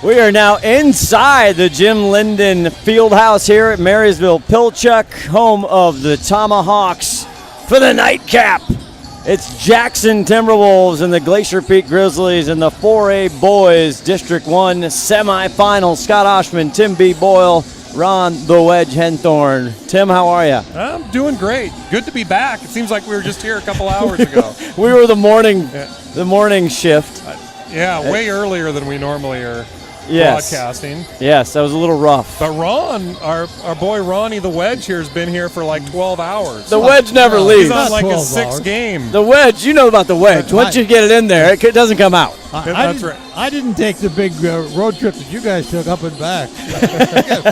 We are now inside the Jim Linden Fieldhouse here at Marysville Pilchuck, home of the Tomahawks for the nightcap. It's Jackson Timberwolves and the Glacier Peak Grizzlies in the 4A Boys District 1 semifinal. Scott Oshman, Tim B. Boyle, Ron the Wedge Henthorn. Tim, how are you? I'm doing great. Good to be back. It seems like we were just here a couple hours ago. We were the morning shift. Way earlier than we normally are. Yes. Broadcasting. Yes, that was a little rough. But Ron, our boy Ronnie the Wedge here has been here for like 12 hours. The Wedge never leaves. He's on like his sixth game. The Wedge, you know about the Wedge. Once you get it in there, it doesn't come out. That's right. I didn't take the big road trip that you guys took up and back.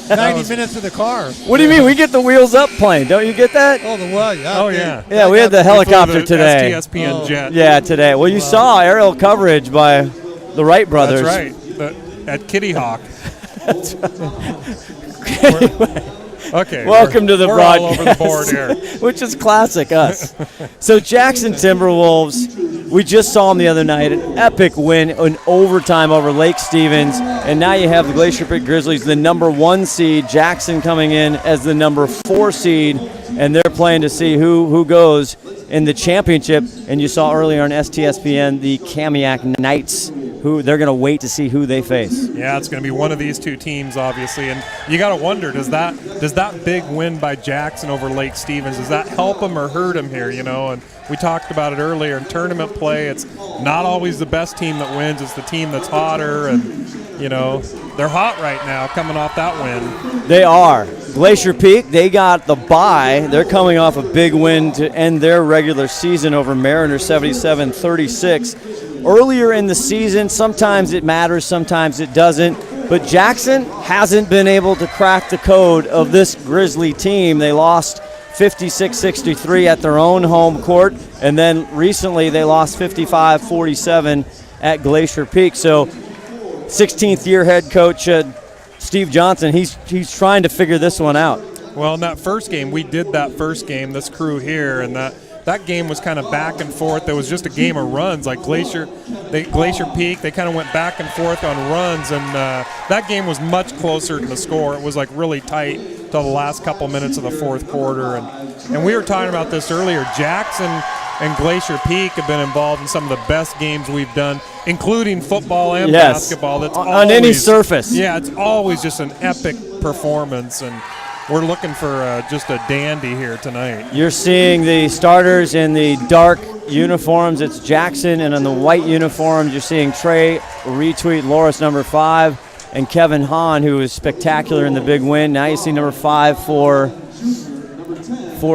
90 minutes in the car. What do you mean? We get the wheels up plane. Don't you get that? Oh, yeah. Yeah, we had the helicopter today. STSPN jet. Yeah, today. Well, you saw aerial coverage by the Wright brothers. That's right. At Kitty Hawk. Okay. Welcome to the broadcast. We're all over the board here. Which is classic us. So Jackson Timberwolves, we just saw them the other night, an epic win in overtime over Lake Stevens, and now you have the Glacier Peak Grizzlies, the number 1 seed, Jackson coming in as the number 4 seed, and they're playing to see who goes in the championship. And you saw earlier on STSPN the Kamiak Knights, who they're going to wait to see who they face. Yeah, it's going to be one of these two teams, obviously. And you got to wonder, does that big win by Jackson over Lake Stevens, does that help them or hurt them here, you know? And we talked about it earlier in tournament play. It's not always the best team that wins. It's the team that's hotter. And, you know, they're hot right now coming off that win. They are. Glacier Peak, they got the bye. They're coming off a big win to end their regular season over Mariner 77-36. Earlier in the season, sometimes it matters, sometimes it doesn't. But Jackson hasn't been able to crack the code of this Grizzly team. They lost 56-63 at their own home court, and then recently they lost 55-47 at Glacier Peak. So 16th year head coach Steve Johnson, he's trying to figure this one out. Well, in that first game, we did that first game, this crew here, and that game was kind of back and forth. There was just a game of runs. Like Glacier Peak, they kind of went back and forth on runs, and that game was much closer to the score. It was like really tight till the last couple minutes of the fourth quarter. And we were talking about this earlier. Jackson and Glacier Peak have been involved in some of the best games we've done, including football and basketball. That's on always, any surface. Yeah, it's always just an epic performance, and we're looking for just a dandy here tonight. You're seeing the starters in the dark uniforms. It's Jackson, and in the white uniforms, you're seeing Trey retweet Loris, number 5, and Kevin Hahn, who was spectacular in the big win. Now you see number 5 for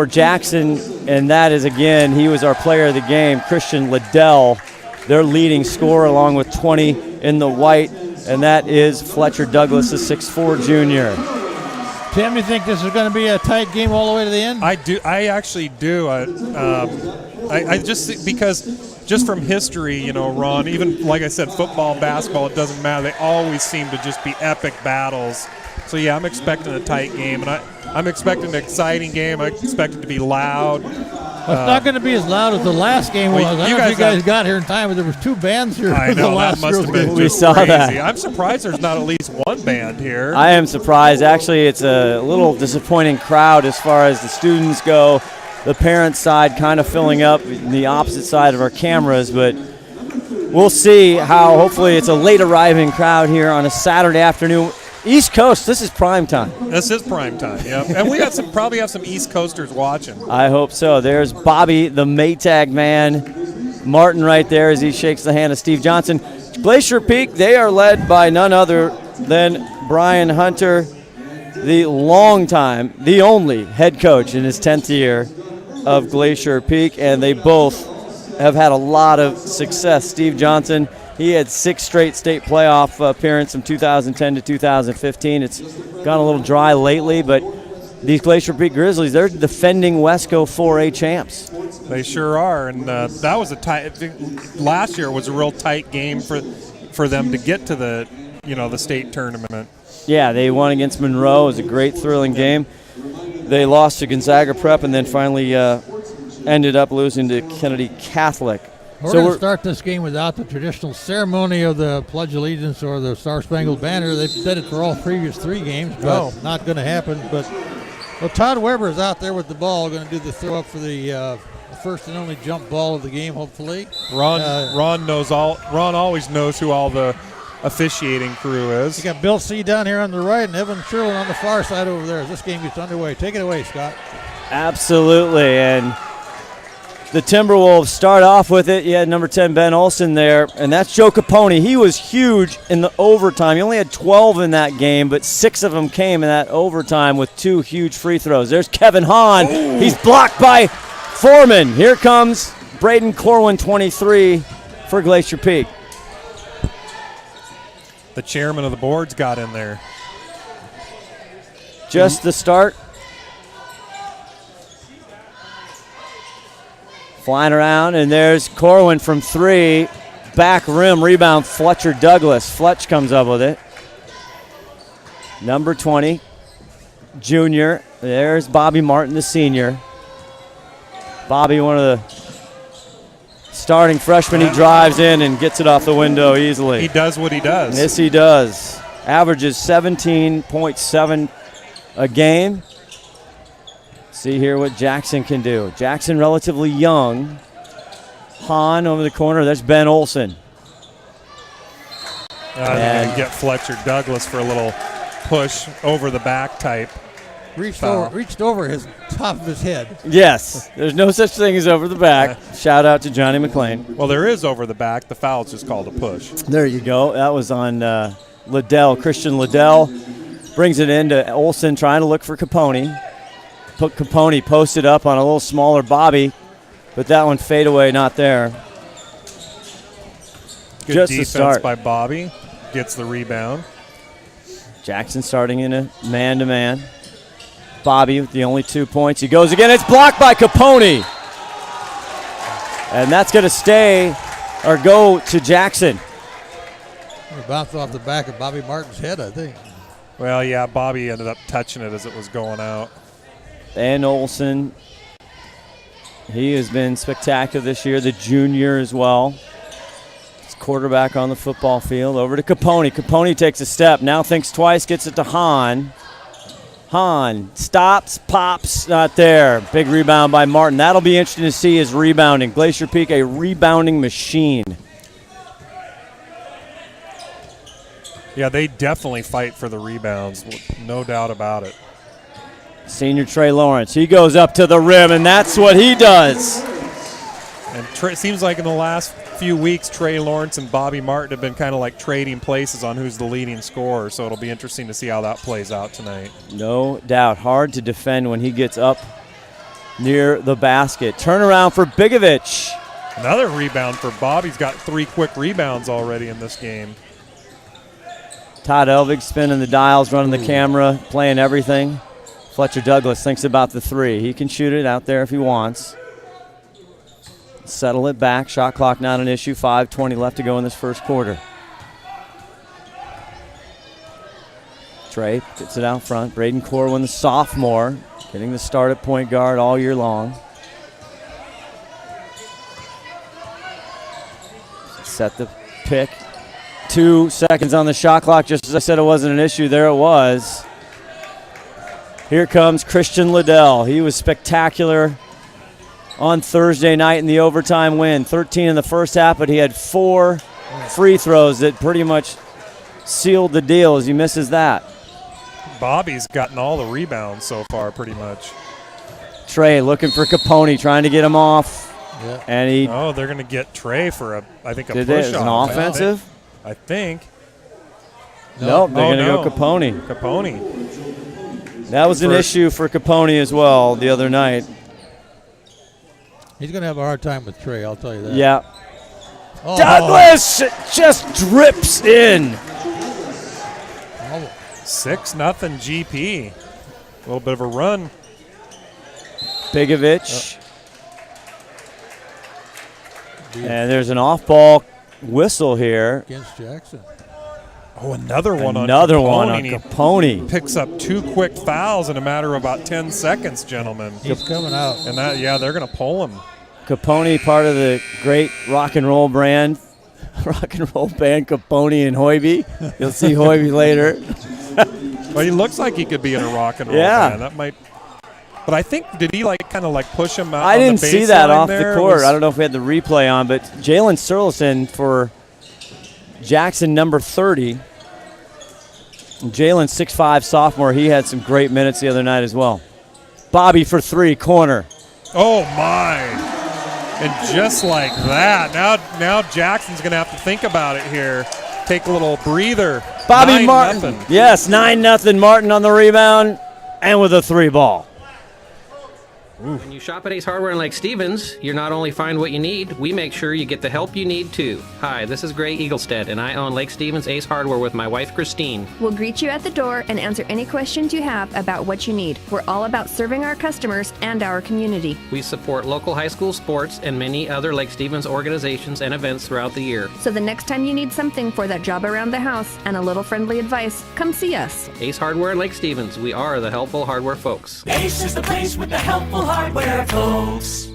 Jackson, and that is, again, he was our player of the game, Christian Liddell, their leading scorer, along with 20 in the white, and that is Fletcher Douglas, a 6'4 junior. Tim, you think this is going to be a tight game all the way to the end? I do. I actually do. I just, because just from history, you know, Ron, even like I said, football, basketball, it doesn't matter. They always seem to just be epic battles. So, yeah, I'm expecting a tight game, and I'm expecting an exciting game. I expect it to be loud. It's not going to be as loud as the last game was. I don't know if you guys got here in time, but there was 2 bands here. I know, that must have been we just saw crazy. that. I'm surprised there's not at least one band here. I am surprised. Actually, it's a little disappointing crowd as far as the students go. The parents' side kind of filling up the opposite side of our cameras, but we'll see how. Hopefully it's a late arriving crowd here on a Saturday afternoon. East Coast, this is prime time. This is prime time, yeah. And we got probably have some East Coasters watching. I hope so. There's Bobby, the Maytag man. Martin right there as he shakes the hand of Steve Johnson. Glacier Peak, they are led by none other than Brian Hunter, the only head coach in his 10th year of Glacier Peak, and they both have had a lot of success. Steve Johnson, he had 6 straight state playoff appearances from 2010 to 2015. It's gone a little dry lately, but these Glacier Peak Grizzlies, they're defending Wesco 4A champs. They sure are, and that was a tight. Last year was a real tight game for them to get to the state tournament. Yeah, they won against Monroe. It was a great, thrilling game. They lost to Gonzaga Prep, and then finally ended up losing to Kennedy Catholic. We're going to start this game without the traditional ceremony of the Pledge of Allegiance or the Star Spangled Banner. They've did it for all previous 3 games, but not going to happen. But Todd Weber is out there with the ball, going to do the throw up for the first and only jump ball of the game, hopefully. Ron always knows who all the officiating crew is. You got Bill C. down here on the right and Evan Sherlin on the far side over there as this game gets underway. Take it away, Scott. Absolutely, and the Timberwolves start off with it. You had number 10, Ben Olsen there, and that's Joe Capone. He was huge in the overtime. He only had 12 in that game, but 6 of them came in that overtime with 2 huge free throws. There's Kevin Hahn. Ooh. He's blocked by Foreman. Here comes Braden Corwin, 23 for Glacier Peak. The chairman of the boards got in there. Just the start. Flying around, and there's Corwin from 3. Back rim rebound, Fletcher Douglas. Fletch comes up with it. Number 20, junior. There's Bobby Martin, the senior. Bobby, one of the starting freshmen. He drives in and gets it off the window easily. He does what he does. Yes, he does. Averages 17.7 a game. See here what Jackson can do. Jackson relatively young. Hahn over the corner. There's Ben Olsen. And get Fletcher Douglas for a little push over the back type. Reached over his top of his head. Yes. There's no such thing as over the back. Shout out to Johnny McLean. Well, there is over the back. The foul's just called a push. There you go. That was on Liddell. Christian Liddell brings it into Olsen, trying to look for Capone. Capone posted up on a little smaller Bobby, but that one fade away, not there. Good Just defense to start by Bobby. Gets the rebound. Jackson starting in a man-to-man. Bobby with the only 2 points. He goes again. It's blocked by Capone. And that's going to stay or go to Jackson. It bounced off the back of Bobby Martin's head, I think. Well, yeah, Bobby ended up touching it as it was going out. And Olsen, he has been spectacular this year, the junior as well. He's quarterback on the football field. Over to Capone. Capone takes a step, now thinks twice, gets it to Hahn. Hahn stops, pops, not there. Big rebound by Martin. That'll be interesting to see his rebounding. Glacier Peak, a rebounding machine. Yeah, they definitely fight for the rebounds, no doubt about it. Senior Trey Lawrence, he goes up to the rim, and that's what he does. And it seems like in the last few weeks, Trey Lawrence and Bobby Martin have been kind of like trading places on who's the leading scorer, so it'll be interesting to see how that plays out tonight. No doubt. Hard to defend when he gets up near the basket. Turnaround for Bigovich. Another rebound for Bob. He's got 3 quick rebounds already in this game. Todd Elvig spinning the dials, running the camera, playing everything. Fletcher Douglas thinks about the 3. He can shoot it out there if he wants. Settle it back. Shot clock not an issue. 5:20 left to go in this first quarter. Trey gets it out front. Braden Corwin, the sophomore, getting the start at point guard all year long. Set the pick. 2 seconds on the shot clock. Just as I said, it wasn't an issue. There it was. Here comes Christian Liddell. He was spectacular on Thursday night in the overtime win. 13 in the first half, but he had 4 free throws that pretty much sealed the deal as he misses that. Bobby's gotten all the rebounds so far pretty much. Trey looking for Capone, trying to get him off. Yeah. And he. Oh, they're going to get Trey for a push-off. An offensive? I think. Nope, they're going to go Capone. Capone. That was an issue for Capone as well the other night. He's going to have a hard time with Trey, I'll tell you that. Yeah. Oh. Douglas just drips in. 6-0 GP. A little bit of a run. Bigovich. And there's an off-ball whistle here. Against Jackson. Oh, another one on Capone. He picks up 2 quick fouls in a matter of about 10 seconds, gentlemen. He's coming out. And they're going to pull him. Capone, part of the great rock and roll band Capone and Hoiby. You'll see Hoiby later. Well, he looks like he could be in a rock and roll band. That might. But I think, did he kind of push him out? I didn't see that off the court. I don't know if we had the replay on, but Jalen Serlison for Jackson, number 30. Jalen, 6'5", sophomore. He had some great minutes the other night as well. Bobby for 3, corner. Oh, my. And just like that, now Jackson's going to have to think about it here. Take a little breather. Bobby Martin. Yes, 9-0. Martin on the rebound and with a 3 ball. When you shop at Ace Hardware in Lake Stevens, you not only find what you need, we make sure you get the help you need too. Hi, this is Gray Eaglestead, and I own Lake Stevens Ace Hardware with my wife Christine. We'll greet you at the door and answer any questions you have about what you need. We're all about serving our customers and our community. We support local high school sports and many other Lake Stevens organizations and events throughout the year. So the next time you need something for that job around the house and a little friendly advice, come see us. Ace Hardware in Lake Stevens. We are the helpful hardware folks. Ace is the place with the helpful hardware folks.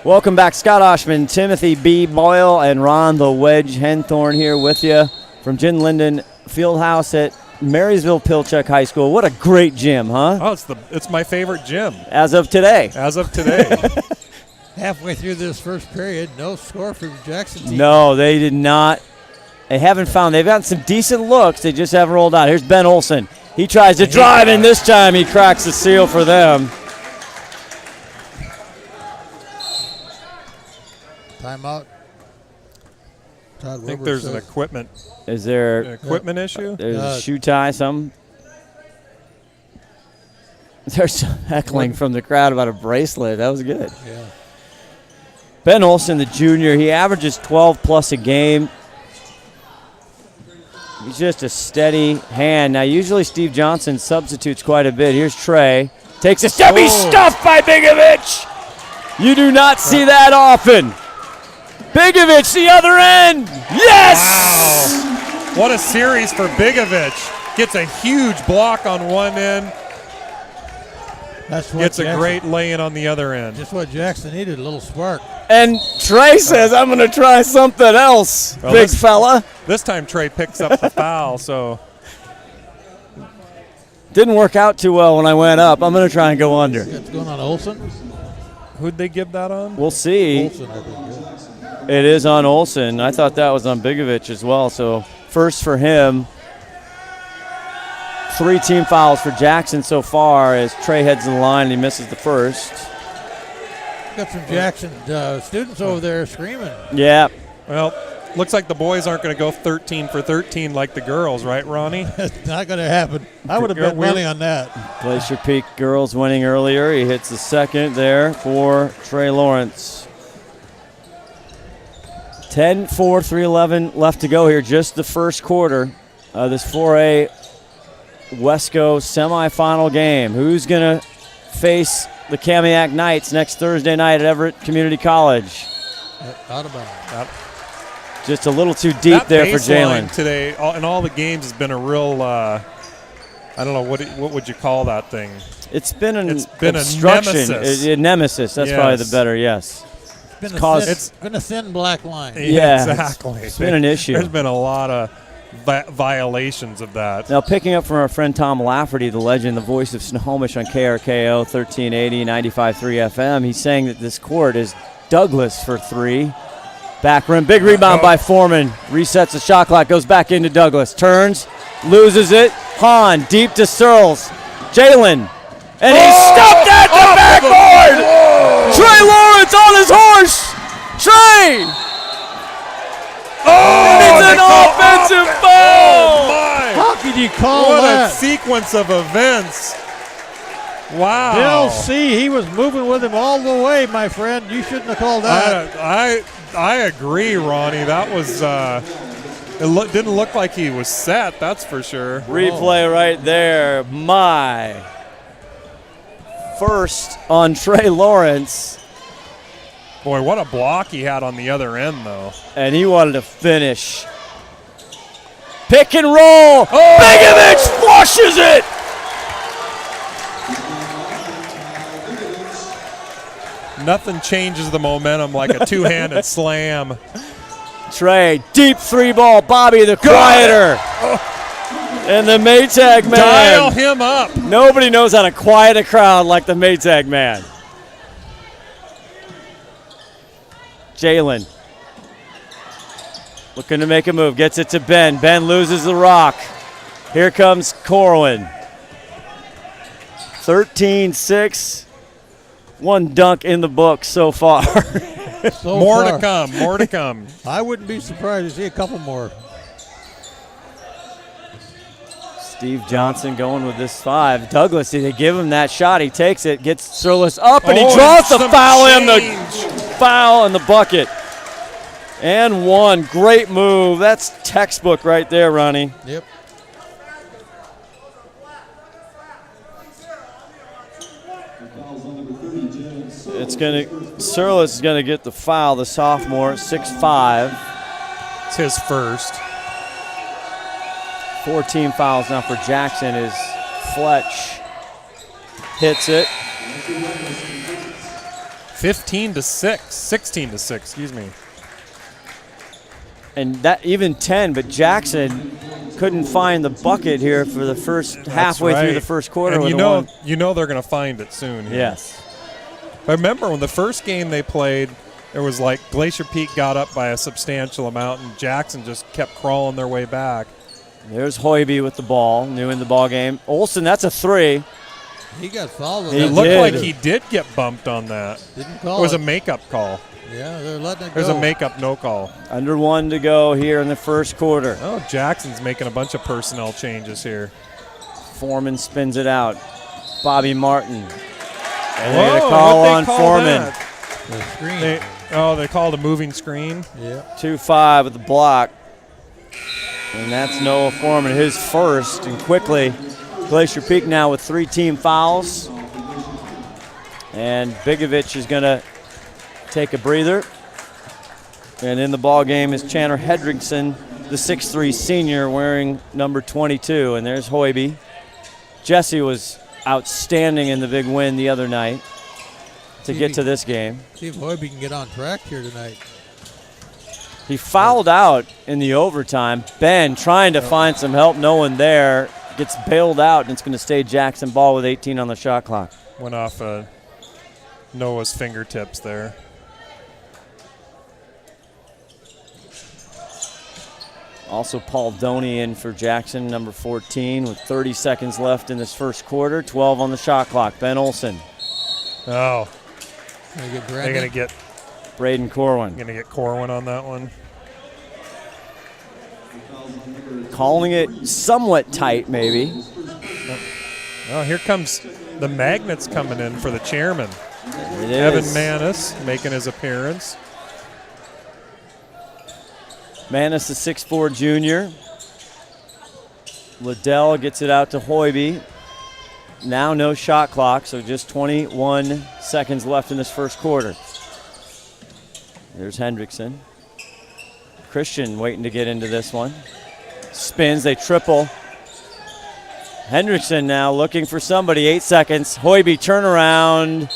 Welcome back, Scott Oshman, Timothy B. Boyle, and Ron the Wedge Henthorn here with you from Jim Linden Fieldhouse at Marysville-Pilchuck High School. What a great gym, huh? Oh, it's my favorite gym. As of today. Halfway through this first period, no score for the Jackson team. No, they did not. They haven't found. They've gotten some decent looks. They just haven't rolled out. Here's Ben Olson. He tries to drive, and this time he cracks the seal for them. Timeout. I think there's an equipment. Is there an equipment issue? There's a shoe tie, something. There's some heckling from the crowd about a bracelet. That was good. Yeah. Ben Olson, the junior, he averages 12 plus a game. He's just a steady hand. Now, usually Steve Johnson substitutes quite a bit. Here's Trey. Takes a step. He's stuffed by Bigovich. You do not see that often. Bigovich, the other end. Yes! Wow. What a series for Bigovich. Gets a huge block on one end. Gets a great lay-in on the other end. Just what Jackson needed, a little spark. And Trey says, I'm going to try something else, big fella. This time Trey picks up the foul, so. Didn't work out too well when I went up. I'm going to try and go under. It's going on Olson. Who'd they give that on? We'll see. Olson, I think. It is on Olson. I thought that was on Bigovich as well. So first for him. 3 team fouls for Jackson so far as Trey heads to the line and he misses the first. Got some Jackson students over there screaming. Yeah. Well, looks like the boys aren't going to go 13 for 13 like the girls, right, Ronnie? It's not going to happen. I would have bet money on that. Glacier Peak girls winning earlier. He hits the second there for Trey Lawrence. 10-4, 3:11 left to go here. Just the first quarter of this 4A Wesco semifinal game. Who's going to face the Kamiak Knights next Thursday night at Everett Community College? Out of bounds. Just a little too deep there for Jalen. Today, in all the games, has been a real, I don't know, what would you call that thing? It's been an obstruction. A nemesis. A nemesis. That's probably the better, yes. It's been a thin black line. Yeah, exactly. It's been an issue. There's been a lot of violations of that. Now, picking up from our friend Tom Lafferty, the legend, the voice of Snohomish on KRKO 1380, 95.3 FM, he's saying that this court is Douglas for 3. Back rim, big rebound by Foreman. Resets the shot clock, goes back into Douglas. Turns, loses it. Hahn, deep to Searles. Jalen. And he's stuffed at the backboard! Trey Lawrence on his horse! Trey! It's an offensive foul! How could you call what that? What a sequence of events. Wow. Bill C., he was moving with him all the way, my friend. You shouldn't have called that. I agree, Ronnie. That was didn't look like he was set, that's for sure. Replay right there. My first on Trey Lawrence. Boy, what a block he had on the other end, though. And he wanted to finish. Pick and roll. Bigovich flushes it. Nothing changes the momentum like a two-handed slam. Trey, deep 3-ball. Bobby the quieter. And the Maytag man. Dial him up. Nobody knows how to quiet a crowd like the Maytag man. Jalen looking to make a move. Gets it to Ben. Ben loses the rock. Here comes Corwin. 13-6. One dunk in the book so far. More to come. More to come. I wouldn't be surprised to see a couple more. Steve Johnson going with this 5. Douglas, they give him that shot. He takes it, gets Sirlis up, and he draws the foul in the bucket. And one. Great move. That's textbook right there, Ronnie. Yep. Sirlis is gonna get the foul, the sophomore, 6'5". It's his first. 14 fouls now for Jackson as Fletch hits it. 16-6, excuse me. And that even 10, but Jackson couldn't find the bucket here for the first halfway through the first quarter. And you know they're going to find it soon here. Yes. I remember when the first game they played, it was like Glacier Peak got up by a substantial amount, and Jackson just kept crawling their way back. There's Hoiby with the ball, new in the ball game. Olsen, that's a 3. He got fouled. It looked like he did get bumped on that. Didn't call it. Was it. a makeup call. Yeah, they're letting it go. There's a makeup no call. Under 1 to go here in the first quarter. Oh, Jackson's making a bunch of personnel changes here. Foreman spins it out. Bobby Martin. And Whoa, they're going to call on call Foreman. The screen. They called a moving screen. Yeah. 2-5 with the block. And that's Noah Foreman, his first. And quickly, Glacier Peak now with 3 team fouls. And Bigovich is going to take a breather. And in the ball game is Chandler Hedrickson, the 6'3 senior, wearing number 22. And there's Hoiby. Jesse was outstanding in the big win the other night to get to this game. See if Hoiby can get on track here tonight. He fouled out in the overtime. Ben trying to find some help, no one there. Gets bailed out, and it's going to stay Jackson ball with 18 on the shot clock. Went off Noah's fingertips there. Also Paul Doney in for Jackson, number 14, with 30 seconds left in this first quarter. 12 on the shot clock. Ben Olsen. Oh. They're going to get Braden Corwin. Going to get Corwin on that one. Calling it somewhat tight, maybe. Oh, here comes the Magnets coming in for the chairman. It Evan is. Manis making his appearance. Manis, the 6'4 junior. Liddell gets it out to Hoiby. Now no shot clock, so just 21 seconds left in this first quarter. There's Hendrickson. Christian waiting to get into this one. Spins, they triple. Hendrickson now looking for somebody, 8 seconds. Hoiby turnaround,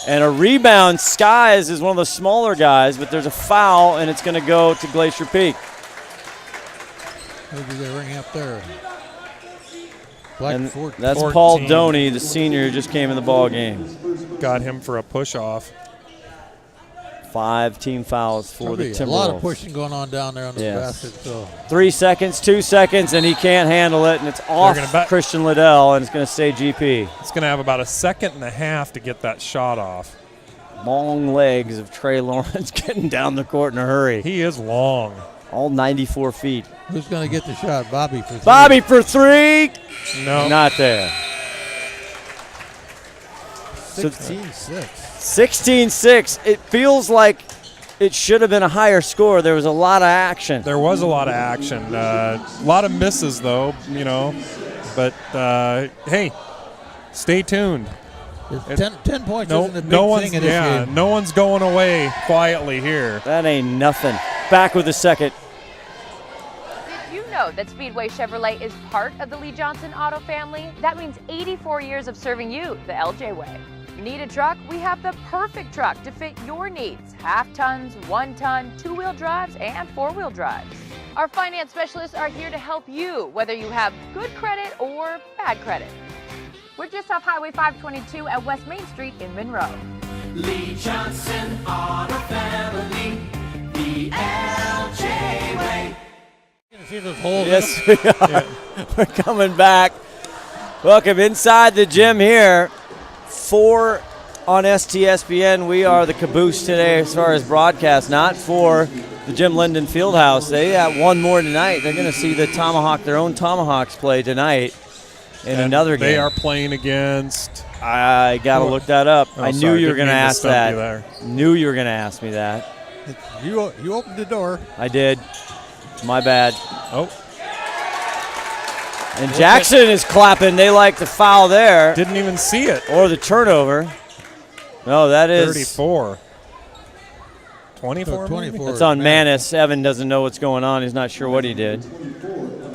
and a rebound. Skies is one of the smaller guys, but there's a foul, and it's going to go to Glacier Peak. Who did they ring up there? And 14. that's Paul Doney, the senior who just came in the ball game. Got him for a push-off. 5 team fouls for the Timberwolves. A lot of pushing going on down there on the basket. So 3 seconds, 2 seconds, and he can't handle it, and it's off Christian Liddell, and it's going to stay GP. It's going to have about a second and a half to get that shot off. Long legs of Trey Lawrence getting down the court in a hurry. He is long. All 94 feet. Who's going to get the shot? Bobby for 3. Bobby for 3. No. Not there. 16-6. 16-6. It feels like it should have been a higher score. There was a lot of action. There was a lot of action. A lot of misses, though, you know. But, hey, stay tuned. 10 points isn't a big thing in this game. No one's going away quietly here. That ain't nothing. Back with the second. Did you know that Speedway Chevrolet is part of the Lee Johnson Auto family? That means 84 years of serving you the LJ way. Need a truck? We have the perfect truck to fit your needs. Half tons, 1 ton, 2-wheel drives, and 4-wheel drives. Our finance specialists are here to help you, whether you have good credit or bad credit. We're just off Highway 522 at West Main Street in Monroe. Lee Johnson Auto Family, the LJ way. Yes, we are. We're coming back. Welcome inside the gym here. 4 on STSPN. We are the caboose today as far as broadcast, not for the Jim Linden Fieldhouse. They have one more tonight. They're going to see their own Tomahawks play tonight in another game. They are playing against. I got to look that up. I knew you were going to ask that. Knew you were going to ask me that. You opened the door. I did. My bad. Oh. And Jackson is clapping. They like the foul there. Didn't even see it. Or the turnover. No, that is 34. 24? 24. That's on Manis. Evan doesn't know what's going on. He's not sure what he did.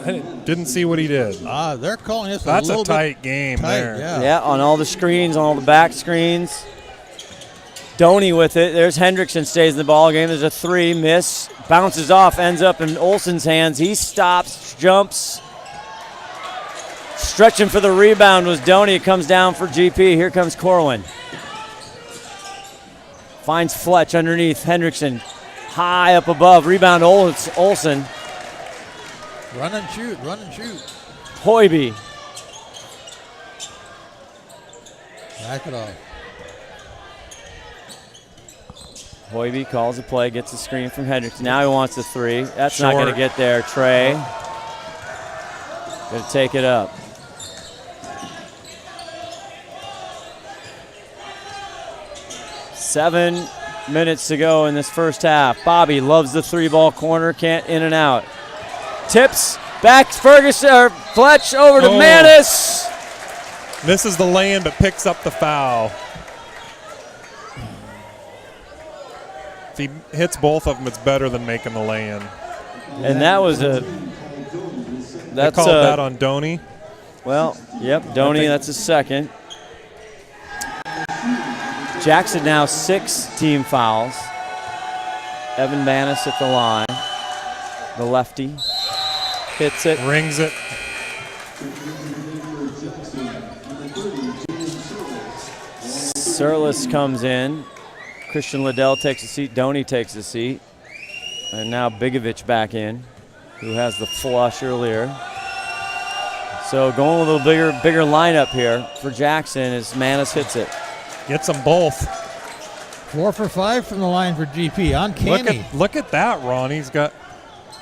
I didn't see what he did. They're calling this That's a little tight game there. Yeah, on all the screens, on all the back screens. Doney with it. There's Hendrickson, stays in the ball game. There's a 3, miss, bounces off, ends up in Olsen's hands. He stops, jumps. Stretching for the rebound was Doney. It comes down for GP. Here comes Corwin. Finds Fletch underneath. Hendrickson high up above. Rebound Olsen. Run and shoot. Hoiby. Back it off. Hoiby calls the play, gets the screen from Hendrickson. Now he wants the 3. That's Short. not going to get there. Trey. Going to take it up. Seven minutes to go in this first half. Bobby loves the 3-ball corner, can't in and out. Tips, back Ferguson, or Fletch over to Manis. Misses the lane but picks up the foul. If he hits both of them, it's better than making the lay-in. And that was They called that on Doney. Well, yep, Doney, that's his second. Jackson now 6 team fouls. Evan Manis at the line. The lefty hits it. Rings it. Surlis comes in. Christian Liddell takes a seat. Doney takes a seat. And now Bigovich back in, who has the flush earlier. So going a little bigger lineup here for Jackson as Manis hits it. Gets them both. 4 for 5 from the line for GP. Uncanny. Look at that, Ron. He's got.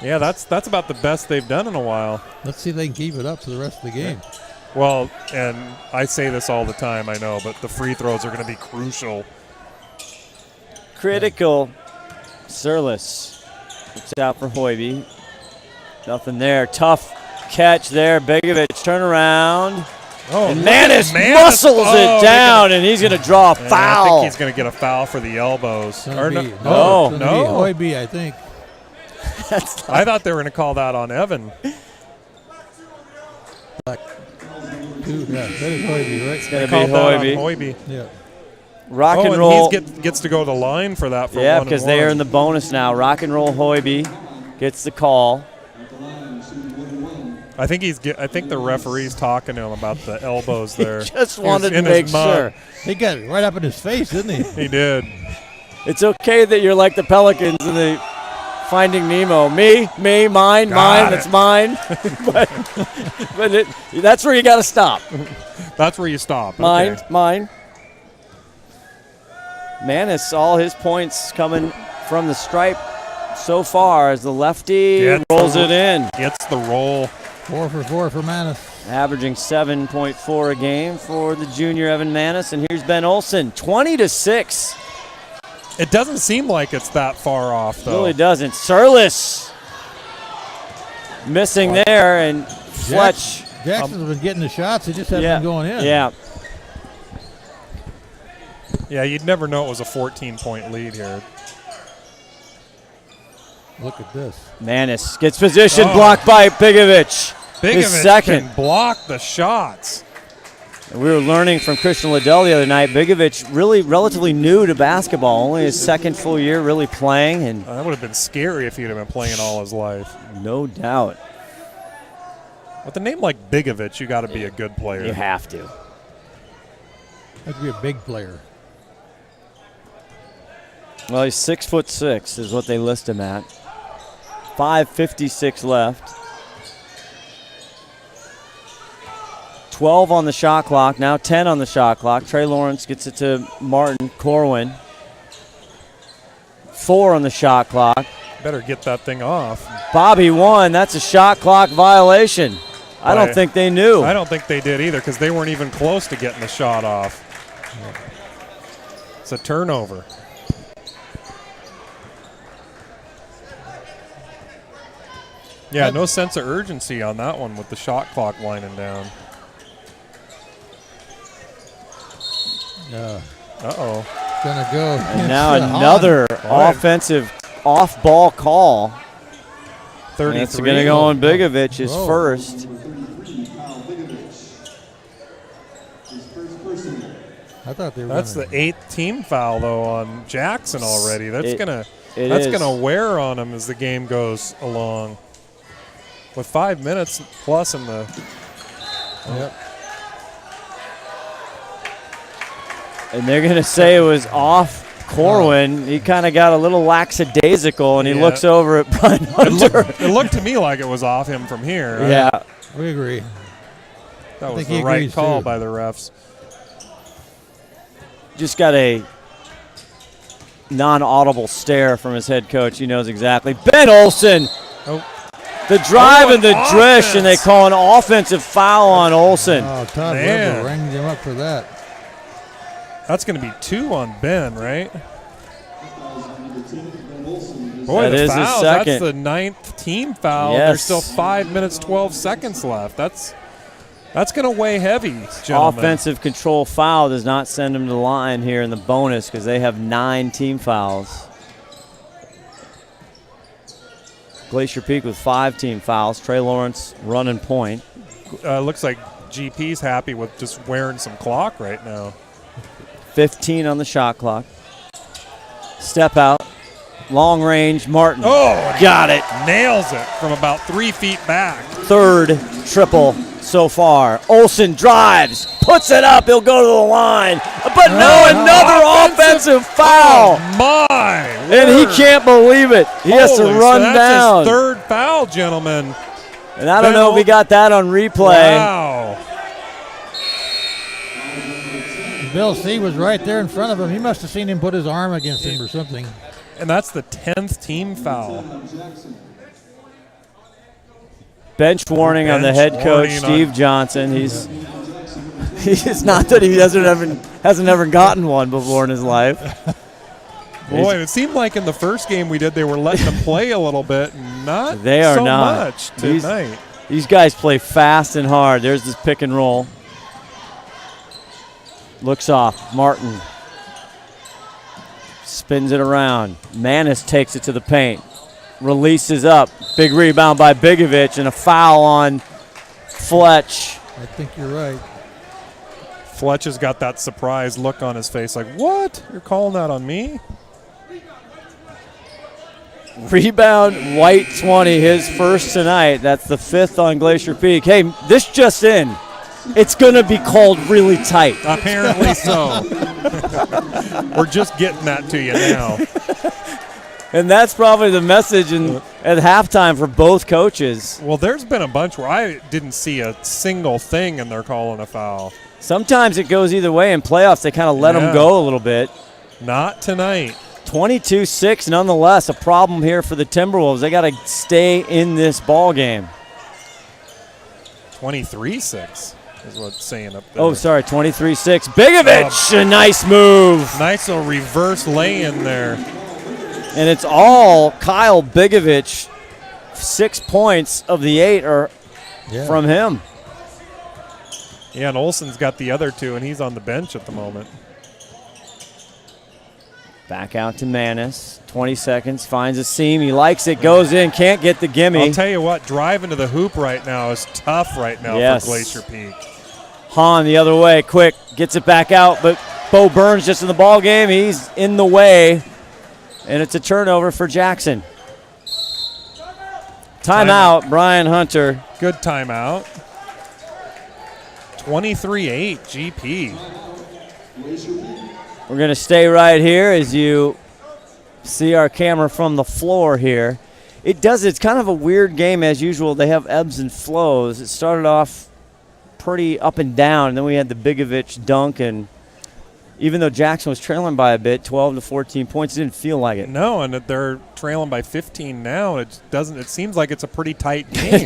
Yeah, that's about the best they've done in a while. Let's see if they can keep it up for the rest of the game. Well, and I say this all the time, I know, but the free throws are going to be crucial. Critical. Surlis. It's out for Hoiby. Nothing there. Tough catch there. Bigovich turn around. And Manis muscles it down, and he's going to draw a foul. I think he's going to get a foul for the elbows. No. Hoiby, I think. I thought they were going to call that on Evan. That is Hoiby, right? It's going to be Hoiby. Hoiby. Yeah. Rock and roll. He gets to go to the line for that. Yeah, because they are in the bonus now. Rock and roll Hoiby gets the call. I think the referee's talking to him about the elbows there. He just wanted to make sure. He got it right up in his face, didn't he? He did. It's okay that you're like the Pelicans in the Finding Nemo. Me, mine, that's mine. but that's where you got to stop. That's where you stop. Mine, okay. mine. Manis, all his points coming from the stripe so far as the lefty rolls it in. Gets the roll. 4 for 4 for Manis. Averaging 7.4 a game for the junior Evan Manis. And here's Ben Olsen, 20-6. It doesn't seem like it's that far off, though. Really doesn't. Surlis missing there, and Fletch. Jackson's been getting the shots. They just haven't been going in. Yeah. Yeah, you'd never know it was a 14-point lead here. Look at this. Manis gets position, blocked by Bigovich. Bigovich his second. can block the shots. We were learning from Christian Liddell the other night. Bigovic really relatively new to basketball, only his second full year really playing. And that would have been scary if he'd have been playing all his life. No doubt. With a name like Bigovic, you got to be a good player. You have to. Have to be a big player. Well, he's 6'6" is what they list him at. 5:56 left. 12 on the shot clock, now 10 on the shot clock. Trey Lawrence gets it to Martin Corwin. 4 on the shot clock. Better get that thing off. Bobby won. That's a shot clock violation. I don't think they knew. I don't think they did either because they weren't even close to getting the shot off. It's a turnover. Yeah, no sense of urgency on that one with the shot clock winding down. Uh-oh. Gonna go. And now another offensive off-ball call. 33. It's going to go on Bigovic, his first. I thought they were. That's the 8th team foul though on Jackson already. That's gonna wear on him as the game goes along. With 5 minutes plus in the. Yep. And they're going to say it was off Corwin. He kind of got a little lackadaisical, and he looks over at Brian Hunter. It looked to me like it was off him from here. Right? Yeah. We agree. That was the right call by the refs. Just got a non-audible stare from his head coach. He knows exactly. Ben Olsen. Oh. The drive and the drish, and they call an offensive foul on Olsen. Oh, Todd Weber rang him up for that. That's going to be 2 on Ben, right? Boy, that is his second. That's the 9th team foul. Yes. There's still 5 minutes, 12 seconds left. That's going to weigh heavy, gentlemen. Offensive control foul does not send them to the line here in the bonus because they have 9 team fouls. Glacier Peak with 5 team fouls. Trey Lawrence running point. Looks like GP's happy with just wearing some clock right now. 15 on the shot clock. Step out. Long range, Martin. Oh, got it. Nails it from about 3 feet back. 3rd triple so far. Olsen drives, puts it up. He'll go to the line. But no, another offensive foul. Oh, my And word. he can't believe it. He has to run that's down. His 3rd foul, gentlemen. And I don't know if we got that on replay. Wow. Bill C was right there in front of him. He must have seen him put his arm against him or something. And that's the 10th team foul. Bench warning on the head coach, Steve Johnson. He's not that he hasn't ever gotten one before in his life. Boy, it seemed like in the first game we did, they were letting them play a little bit, not they are so not. much tonight. These guys play fast and hard. There's this pick and roll. Looks off. Martin spins it around. Manis takes it to the paint. Releases up. Big rebound by Bigovic and a foul on Fletch. I think you're right. Fletch has got that surprised look on his face like, what? You're calling that on me? Rebound, White 20, his first tonight. That's the 5th on Glacier Peak. Hey, this just in. It's going to be called really tight. Apparently so. We're just getting that to you now. And that's probably the message at halftime for both coaches. Well, there's been a bunch where I didn't see a single thing and they're calling a foul. Sometimes it goes either way. In playoffs, they kind of let them go a little bit. Not tonight. 22-6 nonetheless. A problem here for the Timberwolves. They got to stay in this ball game. 23-6 is what it's saying up there. Oh, sorry, 23-6. Bigovic, a nice move. Nice little reverse lay-in there. And it's all Kyle Bigovic. 6 points of the 8 are from him. Yeah, and Olsen's got the other 2, and he's on the bench at the moment. Back out to Manis. 20 seconds, finds a seam. He likes it, goes in, can't get the gimme. I'll tell you what, driving to the hoop right now is tough right now for Glacier Peak. Hahn the other way, quick, gets it back out, but Bo Burns just in the ball game. He's in the way, and it's a turnover for Jackson. Timeout, Brian Hunter. Good timeout. 23-8 GP. We're going to stay right here as you see our camera from the floor here. It's kind of a weird game as usual. They have ebbs and flows. It started off pretty up and down, and then we had the Bigovich dunk, and even though Jackson was trailing by a bit, 12 to 14 points, it didn't feel like it. No, and they're trailing by 15 now. It seems like it's a pretty tight game.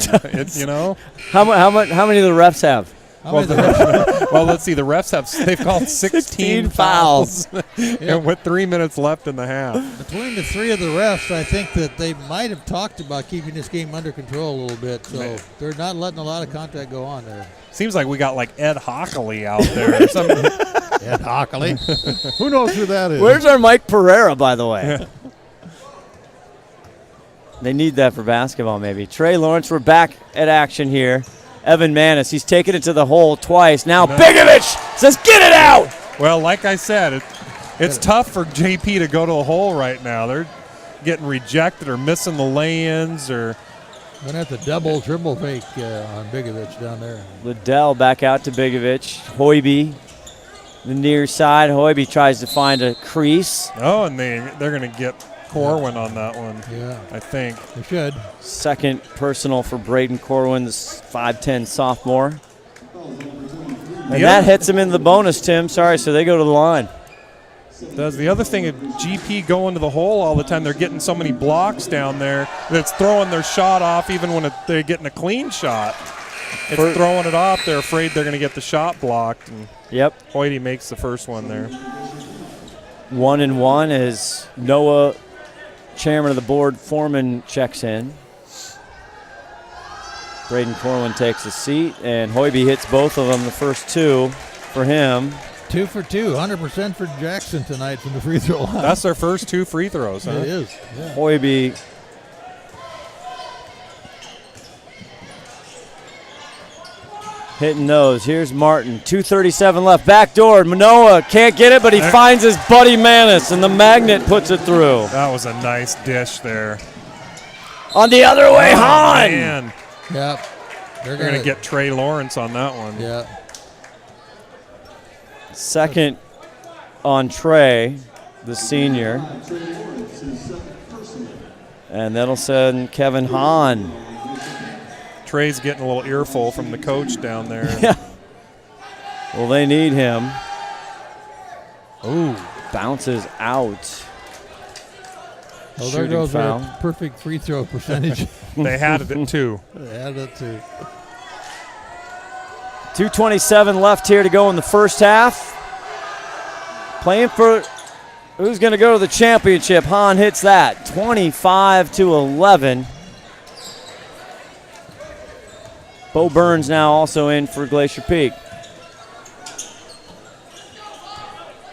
How many do the refs have? Well, let's see. The refs they've called 16 fouls, and with 3 minutes left in the half. Between the three of the refs, I think that they might have talked about keeping this game under control a little bit. So they're not letting a lot of contact go on there. Seems like we got like Ed Hockley out there. Or something. Ed Hockley? Who knows who that is? Where's our Mike Pereira, by the way? They need that for basketball, maybe. Trey Lawrence, we're back at action here. Evan Manis, he's taken it to the hole twice. Now Bigovich says, get it out! Well, like I said, it's tough for JP to go to the hole right now. They're getting rejected or missing the lay-ins or... Going to have to double, triple fake on Bigovich down there. Liddell back out to Bigovich. Hoiby, the near side. Hoiby tries to find a crease. Oh, and they're going to get Corwin on that one. Yeah. I think. They should. Second personal for Braden Corwin, this 5'10 sophomore. And that hits him in the bonus, Tim. Sorry, so they go to the line. Does the other thing of GP going to the hole all the time, they're getting so many blocks down there that's throwing their shot off even when they're getting a clean shot. It's throwing it off. They're afraid they're going to get the shot blocked. And Yep. Hoyty makes the first one there. 1-1 as Noah, chairman of the board, Foreman checks in. Braden Corwin takes a seat, and Hoiby hits both of them, the first two for him. 2 for 2, 100% for Jackson tonight from the free throw line. That's their first 2 free throws, huh? It is. Yeah. Hoiby hitting those. Here's Martin. 2:37 left. Back door. Manoa can't get it, but he finds his buddy Manis, and the magnet puts it through. That was a nice dish there. On the other way, Hahn. Man. Yep. They're going to get Trey Lawrence on that one. Yeah. Second on Trey, the senior. And that'll send Kevin Hahn. Trey's getting a little earful from the coach down there. Yeah. Well, they need him. Ooh. Bounces out. Well, there goes our perfect free throw percentage. They had it at 2. They had it too. 2:27 left here to go in the first half. Playing for who's going to go to the championship. Hahn hits that. 25-11. Bo Burns now also in for Glacier Peak.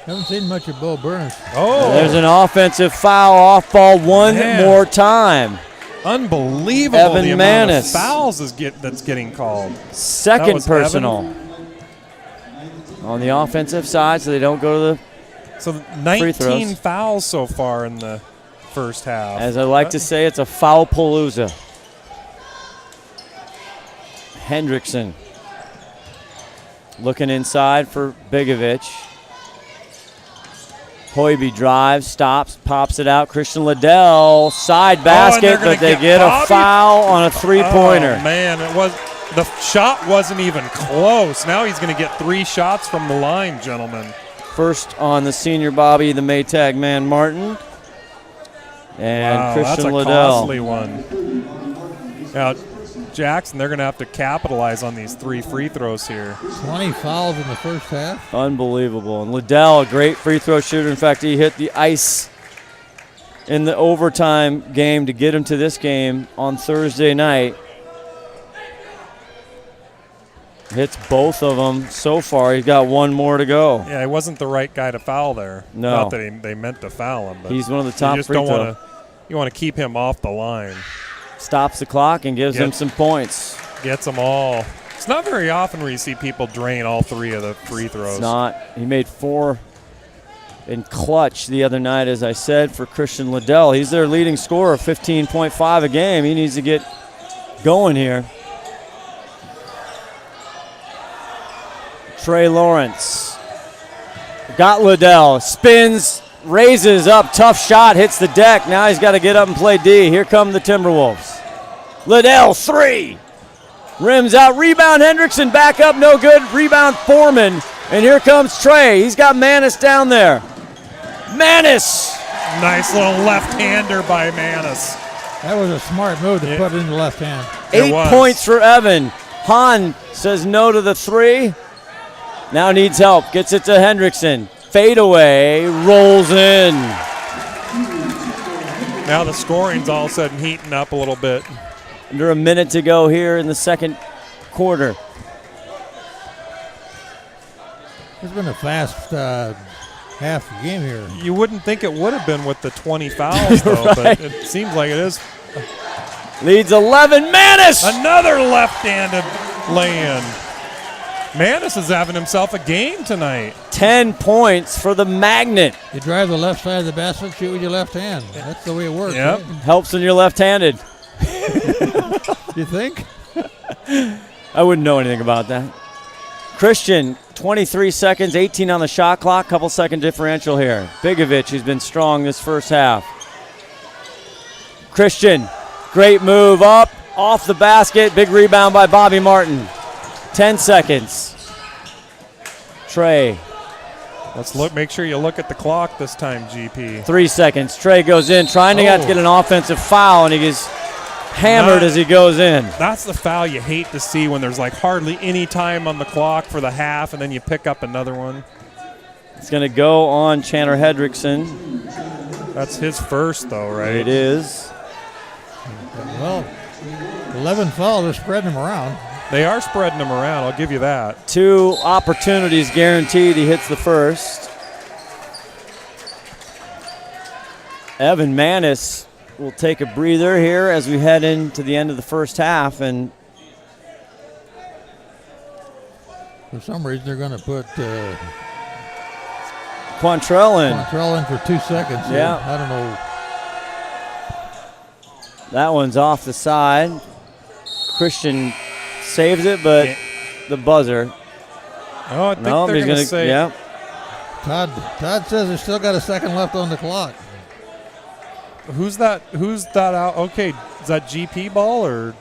Haven't seen much of Bo Burns. Oh. There's an offensive foul off ball one more time. Unbelievable Evan the Manis. amount of fouls that's getting called. Second personal. On the offensive side, so they don't go to the So free throws. 19 fouls so far in the first half. As I like to say, it's a foul palooza. Hendrickson looking inside for Bigovich. Hoiby drives, stops, pops it out. Christian Liddell, side basket, but they get a foul on a three-pointer. Oh, man, the shot wasn't even close. Now he's going to get 3 shots from the line, gentlemen. First on the senior Bobby, the Maytag man, Martin. And Christian that's a Liddell. costly one. Now, Jackson, they're going to have to capitalize on these 3 free throws here. 20 fouls in the first half. Unbelievable. And Liddell, a great free throw shooter. In fact, he hit the ice in the overtime game to get him to this game on Thursday night. Hits both of them so far. He's got one more to go. Yeah, he wasn't the right guy to foul there. No. Not that they meant to foul him. But he's one of the top free throws. You want to keep him off the line. Stops the clock and gives him some points. Gets them all. It's not very often where you see people drain all 3 of the free throws. It's not. He made 4 in clutch the other night, as I said, for Christian Liddell. He's their leading scorer, 15.5 a game. He needs to get going here. Trey Lawrence got Liddell, spins, raises up, tough shot, hits the deck. Now he's got to get up and play D. Here come the Timberwolves. Liddell, 3. Rims out, rebound Hendrickson, back up, no good. Rebound Foreman, and here comes Trey. He's got Manis down there. Manis! Nice little left-hander by Manis. That was a smart move to put it in the left hand. 8 points for Evan. Hahn says no to the 3. Now needs help, gets it to Hendrickson. Fade away, rolls in. Now the scoring's all of a sudden heating up a little bit. Under a minute to go here in the second quarter. It's been a fast half game here. You wouldn't think it would have been with the 20 fouls, though, Right. but it seems like it is. Leads 11, Manis! Another left-handed lay-in. Manis is having himself a game tonight. 10 points for the Magnet. You drive the left side of the basket, shoot with your left hand. That's the way it works. Yep. Right? Helps when you're left-handed. You think? I wouldn't know anything about that. Christian, 23 seconds, 18 on the shot clock, couple second differential here. Bigovic, who's been strong this first half. Christian, great move up, off the basket, big rebound by Bobby Martin. 10 seconds. Trey. Let's look. Make sure you look at the clock this time, GP. 3 seconds. Trey goes in, trying to get an offensive foul, and he gets hammered as he goes in. That's the foul you hate to see when there's like hardly any time on the clock for the half, and then you pick up another one. It's going to go on Chandler Hendrickson. That's his first, though, right? It is. Well, 11 fouls, they're spreading them around. They are spreading them around, I'll give you that. 2 opportunities guaranteed. He hits the first. Evan Manis will take a breather here as we head into the end of the first half. And for some reason, they're going to put Quantrell in. Quantrell in for 2 seconds. Yeah. I don't know. That one's off the side. Christian saves it, but the buzzer. Oh, I think they're going to say. Yeah. Todd says there's still got a second left on the clock. Who's that out? Okay, is that GP ball or?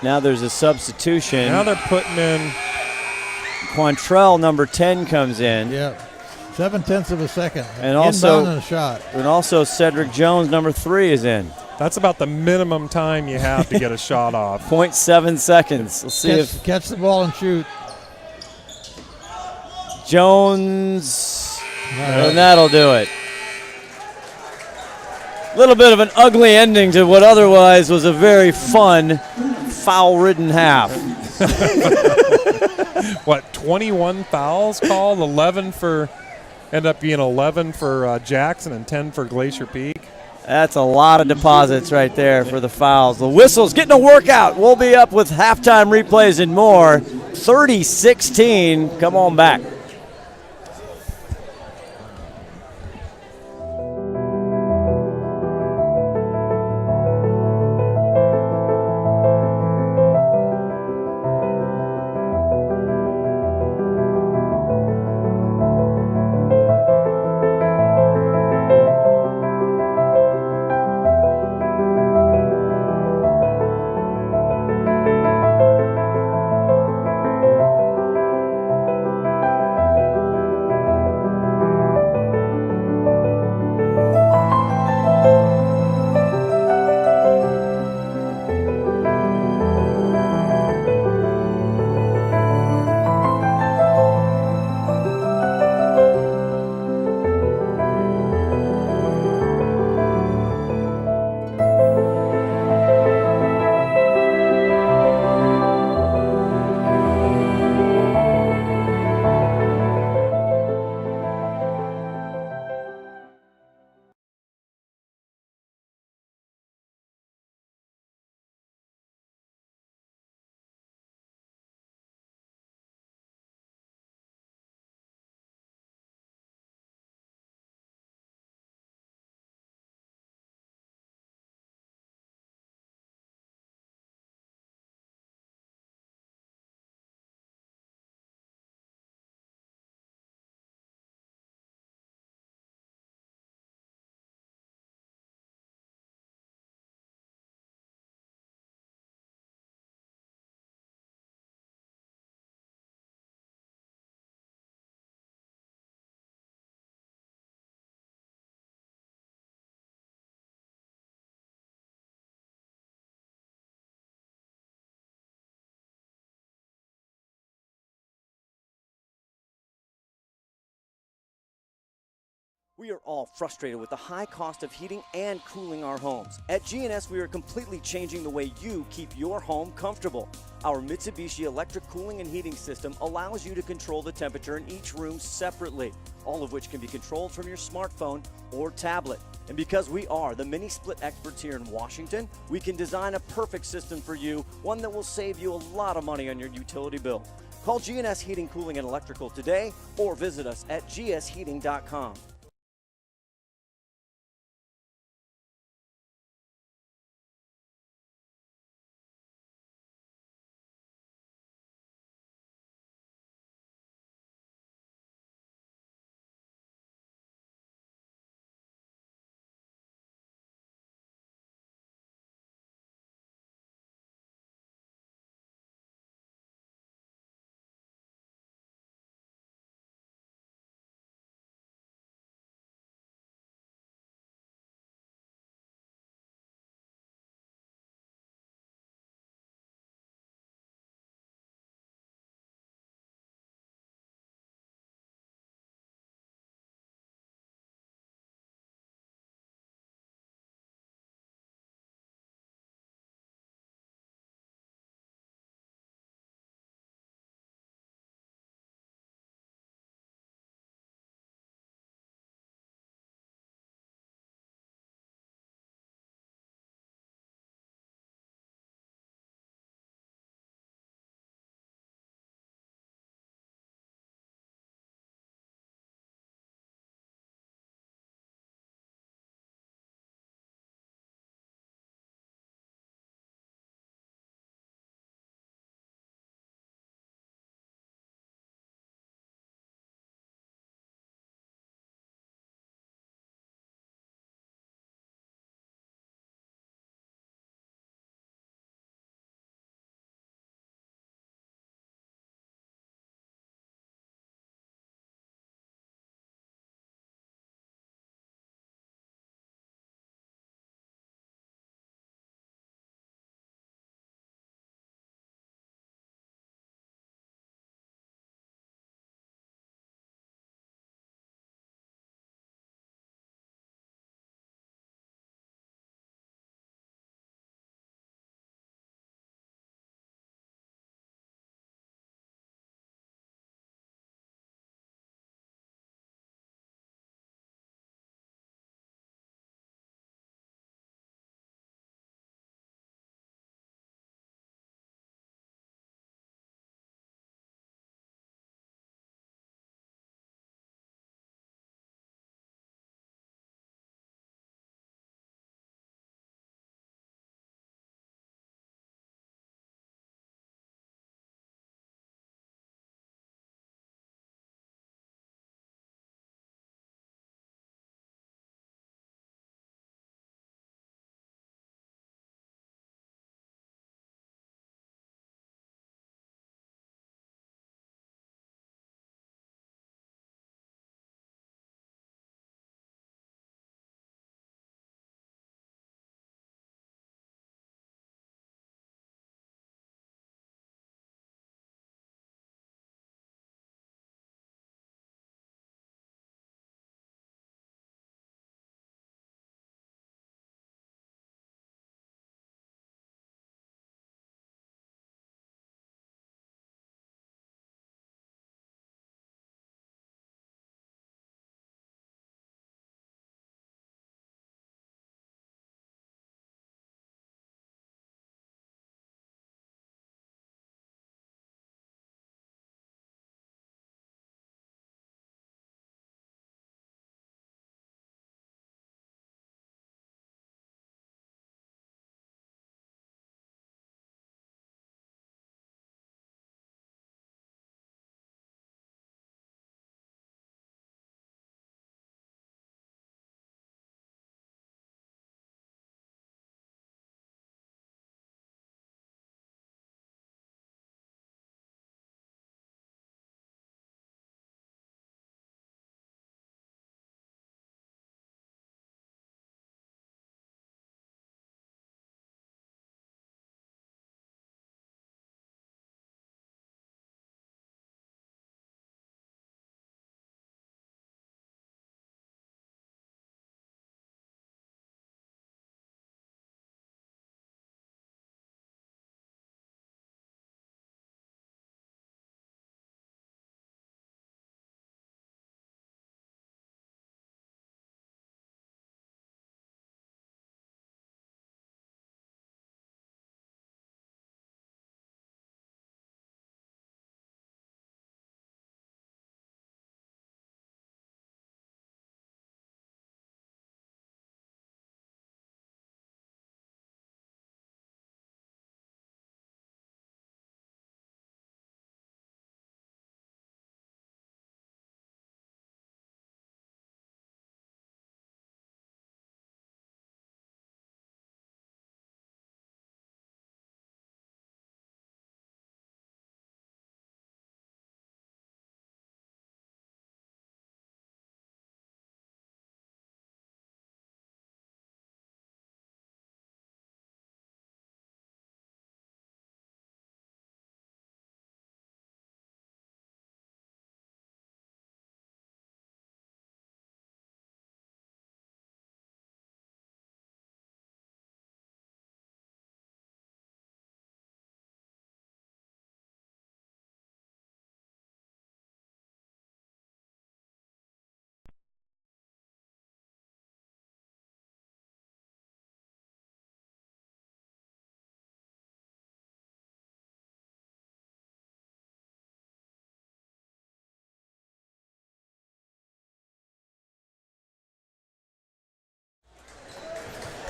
Now there's a substitution. Now they're putting in. Quantrell, number 10, comes in. Yeah. 7/10 of a second. And also, inbound and a shot. And also Cedric Jones, number 3, is in. That's about the minimum time you have to get a shot off. 0.7 seconds. Let's see if catch the ball and shoot. Jones, and that'll do it. A little bit of an ugly ending to what otherwise was a very fun, foul-ridden half. What, 21 fouls called? 11 for, end up being 11 for Jackson and 10 for Glacier Peak. That's a lot of deposits right there for the fouls. The Whistles getting a workout. We'll be up with halftime replays and more. 30-16. Come on back. We are all frustrated with the high cost of heating and cooling our homes. At GNS, we are completely changing the way you keep your home comfortable. Our Mitsubishi electric cooling and heating system allows you to control the temperature in each room separately, all of which can be controlled from your smartphone or tablet. And because we are the mini split experts here in Washington, we can design a perfect system for you, one that will save you a lot of money on your utility bill. Call GNS Heating, Cooling, and Electrical today or visit us at gsheating.com.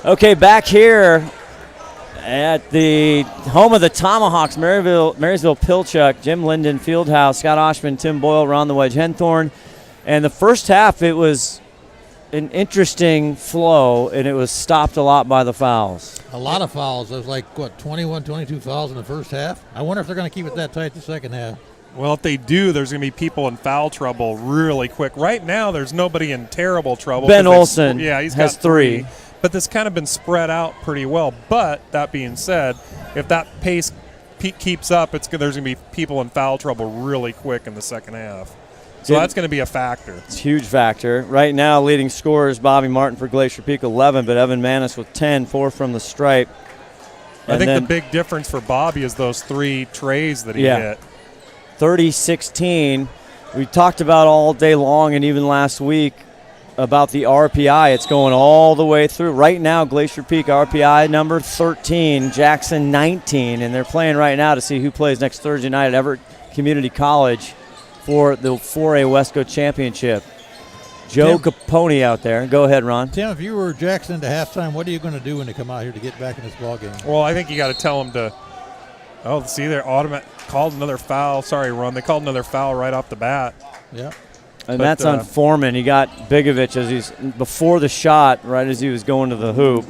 Okay, back here at the home of the Tomahawks, Marysville Pilchuck, Jim Linden Fieldhouse, Scott Oshman, Tim Boyle, Ron the Wedge Henthorn. And the first half, it was an interesting flow, and it was stopped a lot by the fouls. A lot of fouls. There was like, 21, 22 fouls in the first half. I wonder if they're going to keep it that tight the second half. Well, if they do, there's going to be people in foul trouble really quick. Right now, there's nobody in terrible trouble. Ben Olson he's has got 3. But this kind of been spread out pretty well. But that being said, if that pace keeps up, there's going to be people in foul trouble really quick in the second half. So that's going to be a factor. It's a huge factor. Right now, leading scorers, Bobby Martin for Glacier Peak, 11, but Evan Manis with 10, 4 from the stripe. I think the big difference for Bobby is those 3 trays that he hit. 30-16. We talked about all day long and even last week about the RPI. It's going all the way through. Right now, Glacier Peak RPI number 13, Jackson 19, and they're playing right now to see who plays next Thursday night at Everett Community College for the 4A Westco Championship. Joe Capone out there. Go ahead, Ron. Tim, if you were Jackson to halftime, what are you going to do when they come out here to get back in this ball game? Well, I think you got to tell them to. Oh, see, they're called another foul. Sorry, Ron. They called another foul right off the bat. Yeah. And that's on Foreman. He got Bigovich as he's before the shot, right as he was going to the hoop.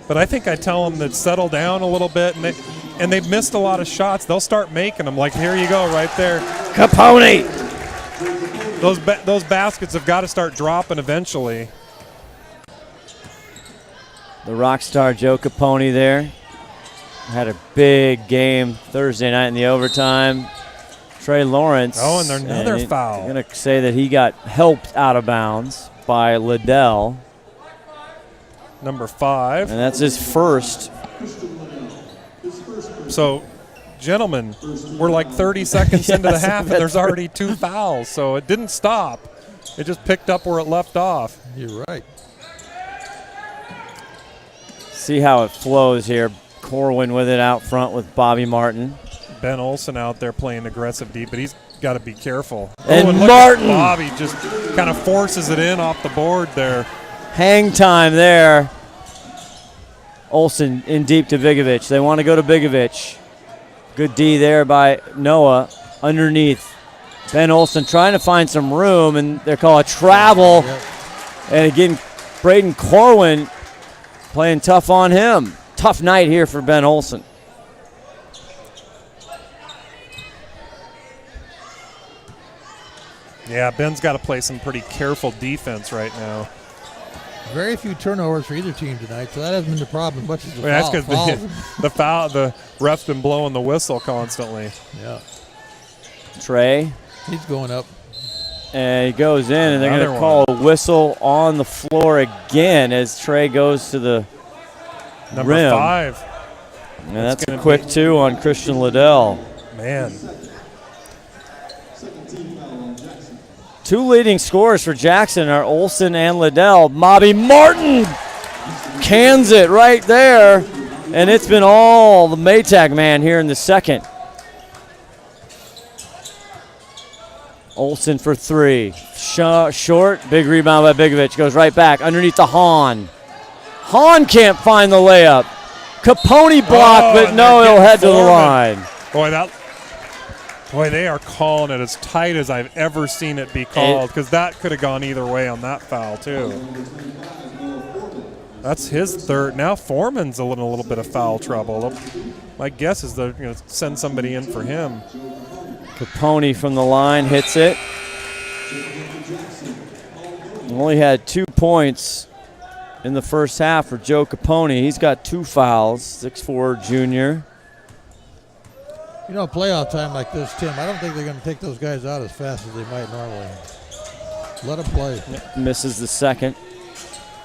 But I think I tell them to settle down a little bit, and they've missed a lot of shots. They'll start making them. Like, here you go, right there. Capone! Those baskets have got to start dropping eventually. The rock star Joe Capone there had a big game Thursday night in the overtime. Trey Lawrence. Oh, and another foul. I'm going to say that he got helped out of bounds by Liddell. Number 5. And that's his first. So, gentlemen, we're like 30 seconds into the half, and there's already 2 fouls. So it didn't stop. It just picked up where it left off. You're right. See how it flows here. Corwin with it out front with Bobby Martin. Ben Olson out there playing aggressive deep, but he's got to be careful. And look Martin! at Bobby just kind of forces it in off the board there. Hang time there. Olson in deep to Bigovich. They want to go to Bigovich. Good D there by Noah. Underneath. Ben Olson trying to find some room, and they're called a travel. Yep. And again, Braden Corwin playing tough on him. Tough night here for Ben Olson. Yeah, Ben's got to play some pretty careful defense right now. Very few turnovers for either team tonight, so that hasn't been the problem much as the That's foul. because the ref's been blowing the whistle constantly. Yeah. Trey. He's going up. And he goes in, and they're going to call a whistle on the floor again as Trey goes to the Number rim. 5. And that's a quick 2 on Christian Liddell. Man. 2 leading scorers for Jackson are Olson and Liddell. Bobby Martin cans it right there. And it's been all the Maytag man here in the second. Olson for 3. Short, big rebound by Bigovich. Goes right back underneath the Hahn. Hahn can't find the layup. Capone blocked, but no, he'll head to the line. Boy, they are calling it as tight as I've ever seen it be called, because that could have gone either way on that foul, too. That's his third. Now Foreman's in a little bit of foul trouble. My guess is they're going to send somebody in for him. Capone from the line hits it. Only had 2 points in the first half for Joe Capone. He's got 2 fouls, 6'4" junior. You know, playoff time like this, Tim, I don't think they're going to take those guys out as fast as they might normally. Let them play. Misses the second.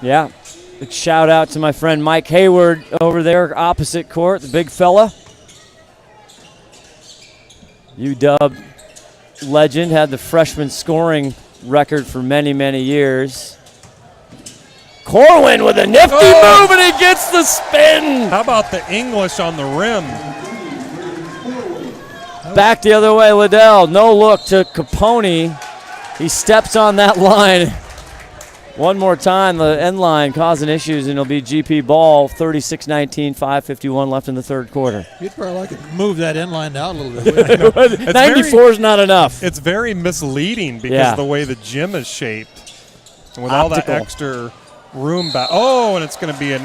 Yeah. Big shout out to my friend Mike Hayward over there, opposite court, the big fella. UW legend, had the freshman scoring record for many, many years. Corwin with a nifty move, and he gets the spin. How about the English on the rim? Back the other way, Liddell. No look to Capone. He steps on that line One more time, the end line causing issues, and it'll be GP ball, 36-19, 5:51 left in the third quarter. You'd probably like to move that end line out a little bit. 94 is not enough. It's very misleading because Yeah. of the way the gym is shaped. And with all that Optical. extra room back. Oh, and it's going to be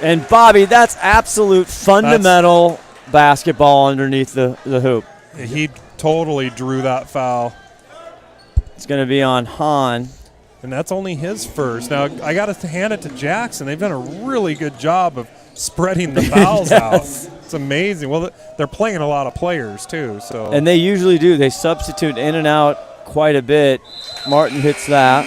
And Bobby, that's absolute fundamental basketball underneath the hoop. he totally drew that foul. It's going to be on Hahn. And that's only his first. Now, I got to hand it to Jackson. They've done a really good job of spreading the fouls out. It's amazing. Well, they're playing a lot of players, too. So. And they usually do. They substitute in and out quite a bit. Martin hits that.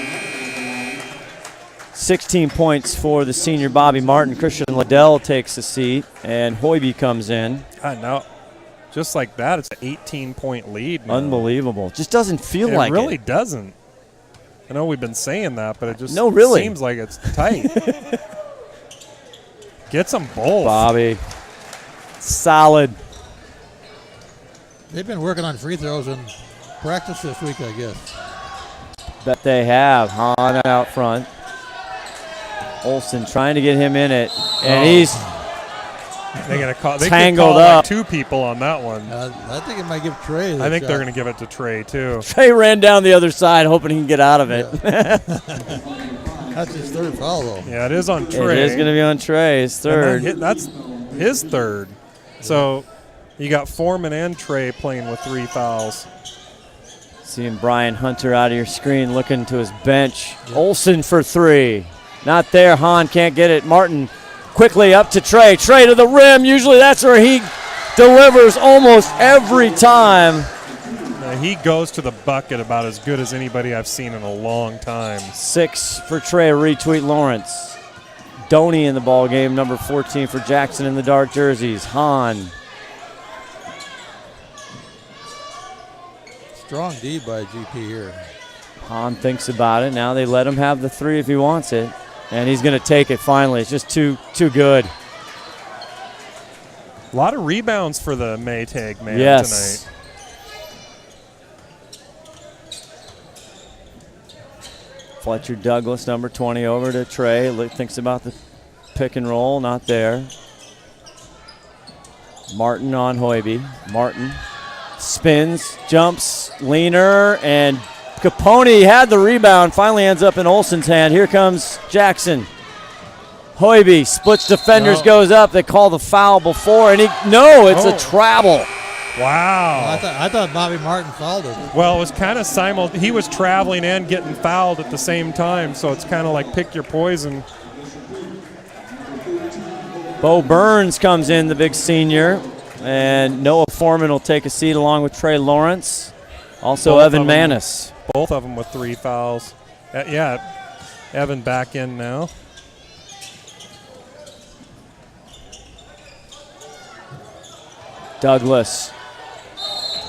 16 points for the senior Bobby Martin. Christian Liddell takes a seat, and Hoiby comes in. Now, just like that, it's an 18-point lead now. Unbelievable. Just doesn't feel like it. It really doesn't. I know we've been saying that, but it just really. seems like it's tight. Gets them both. Bobby. Solid. They've been working on free throws in practice this week, I guess. Bet they have. Hahn out front. Olsen trying to get him in it, and he's They're going to call. They tangled could call up. like 2 people on that one. I think it might give Trey. I think they're going to give it to Trey too. Trey ran down the other side, hoping he can get out of it. Yeah. That's his third foul, though. Yeah, it is on Trey. It is going to be on Trey's third. That's his third. So you got Foreman and Trey playing with 3 fouls. Seeing Brian Hunter out of your screen, looking to his bench. Yep. Olsen for 3. Not there. Hahn can't get it. Martin quickly up to Trey. Trey to the rim. Usually that's where he delivers almost every time. He goes to the bucket about as good as anybody I've seen in a long time. 6 for Trey. Retweet Lawrence. Doney in the ball game. Number 14 for Jackson in the dark jerseys. Hahn. Strong D by GP here. Hahn thinks about it. Now they let him have the 3 if he wants it. And he's going to take it finally. It's just too good. A lot of rebounds for the Maytag man yes. tonight. Fletcher Douglas, number 20, over to Trey. Thinks about the pick and roll. Not there. Martin on Hoiby. Martin spins, jumps, leaner, and Capone had the rebound. Finally ends up in Olsen's hand. Here comes Jackson. Hoiby splits defenders, goes up. They call the foul before, and it's a travel. Wow. I thought Bobby Martin fouled him. Well, it was kind of he was traveling and getting fouled at the same time, so it's kind of like pick your poison. Bo Burns comes in, the big senior, and Noah Foreman will take a seat along with Trey Lawrence. Also Evan Manis. Both of them with 3 fouls. Evan back in now. Douglas.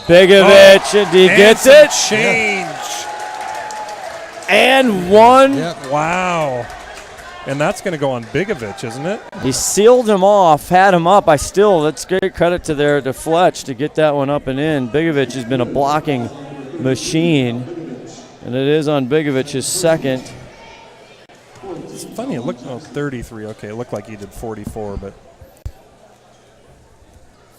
Bigovich, he gets it. Change. And one. Yep. Wow. And that's going to go on Bigovich, isn't it? He sealed him off, had him up. That's great credit to Fletch to get that one up and in. Bigovich has been a blocking machine, and it is on Bigovich's second. It's funny, it looked 33. Okay, it looked like he did 44, but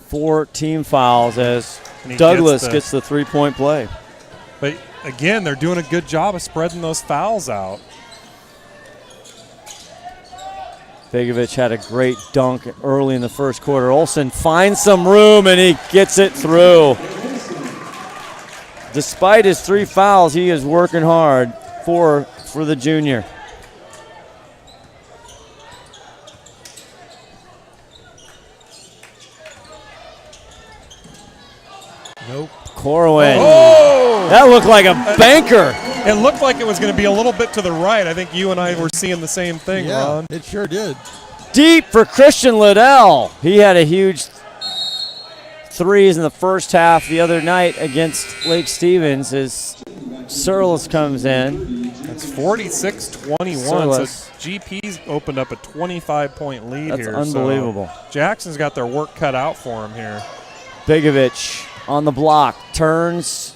4 team fouls as Douglas gets the 3-point play. But again, they're doing a good job of spreading those fouls out. Bigovich had a great dunk early in the first quarter. Olsen finds some room, and he gets it through. Despite his 3 fouls, he is working hard for the junior. Nope. Corwin. Oh! That looked like a banker. It looked like it was going to be a little bit to the right. I think you and I were seeing the same thing, Ron. It sure did. Deep for Christian Liddell. He had a huge 3s in the first half the other night against Lake Stevens as Searles comes in. It's 46-21. So GP's opened up a 25-point lead here. That's unbelievable. So Jackson's got their work cut out for him here. Bigovich on the block, turns,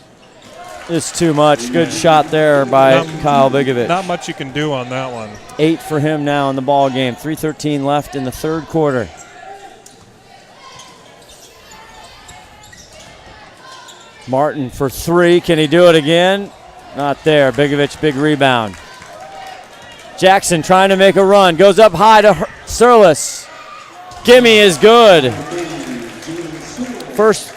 It's too much. Good shot there by Kyle Bigovich. Not much you can do on that one. 8 for him now in the ball game. 3:13 left in the third quarter. Martin for 3. Can he do it again? Not there. Bigovich, big rebound. Jackson trying to make a run. Goes up high to Surlis. Gimme is good. First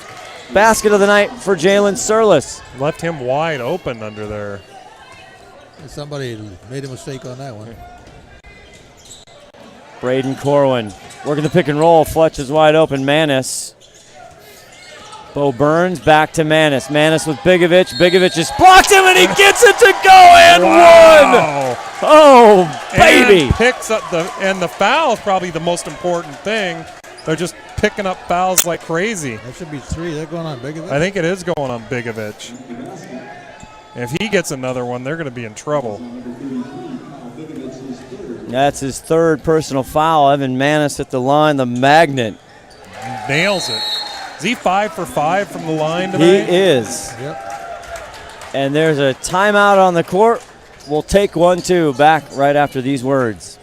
basket of the night for Jalen Surlis. Left him wide open under there. Somebody made a mistake on that one. Braden Corwin working the pick and roll. Fletch is wide open. Manis. Bo Burns back to Manis. Manis with Bigovich. Bigovich just blocked him and he gets it to go and one. Oh, baby. And picks up the foul is probably the most important thing. They're just picking up fouls like crazy. That should be 3. They're going on Bigovich. I think it is going on Bigovich. If he gets another one, they're going to be in trouble. That's his third personal foul. Evan Manis at the line, the magnet. Nails it. Is he 5 for 5 from the line tonight? He is. Yep. And there's a timeout on the court. We'll take one, too. Back right after these words.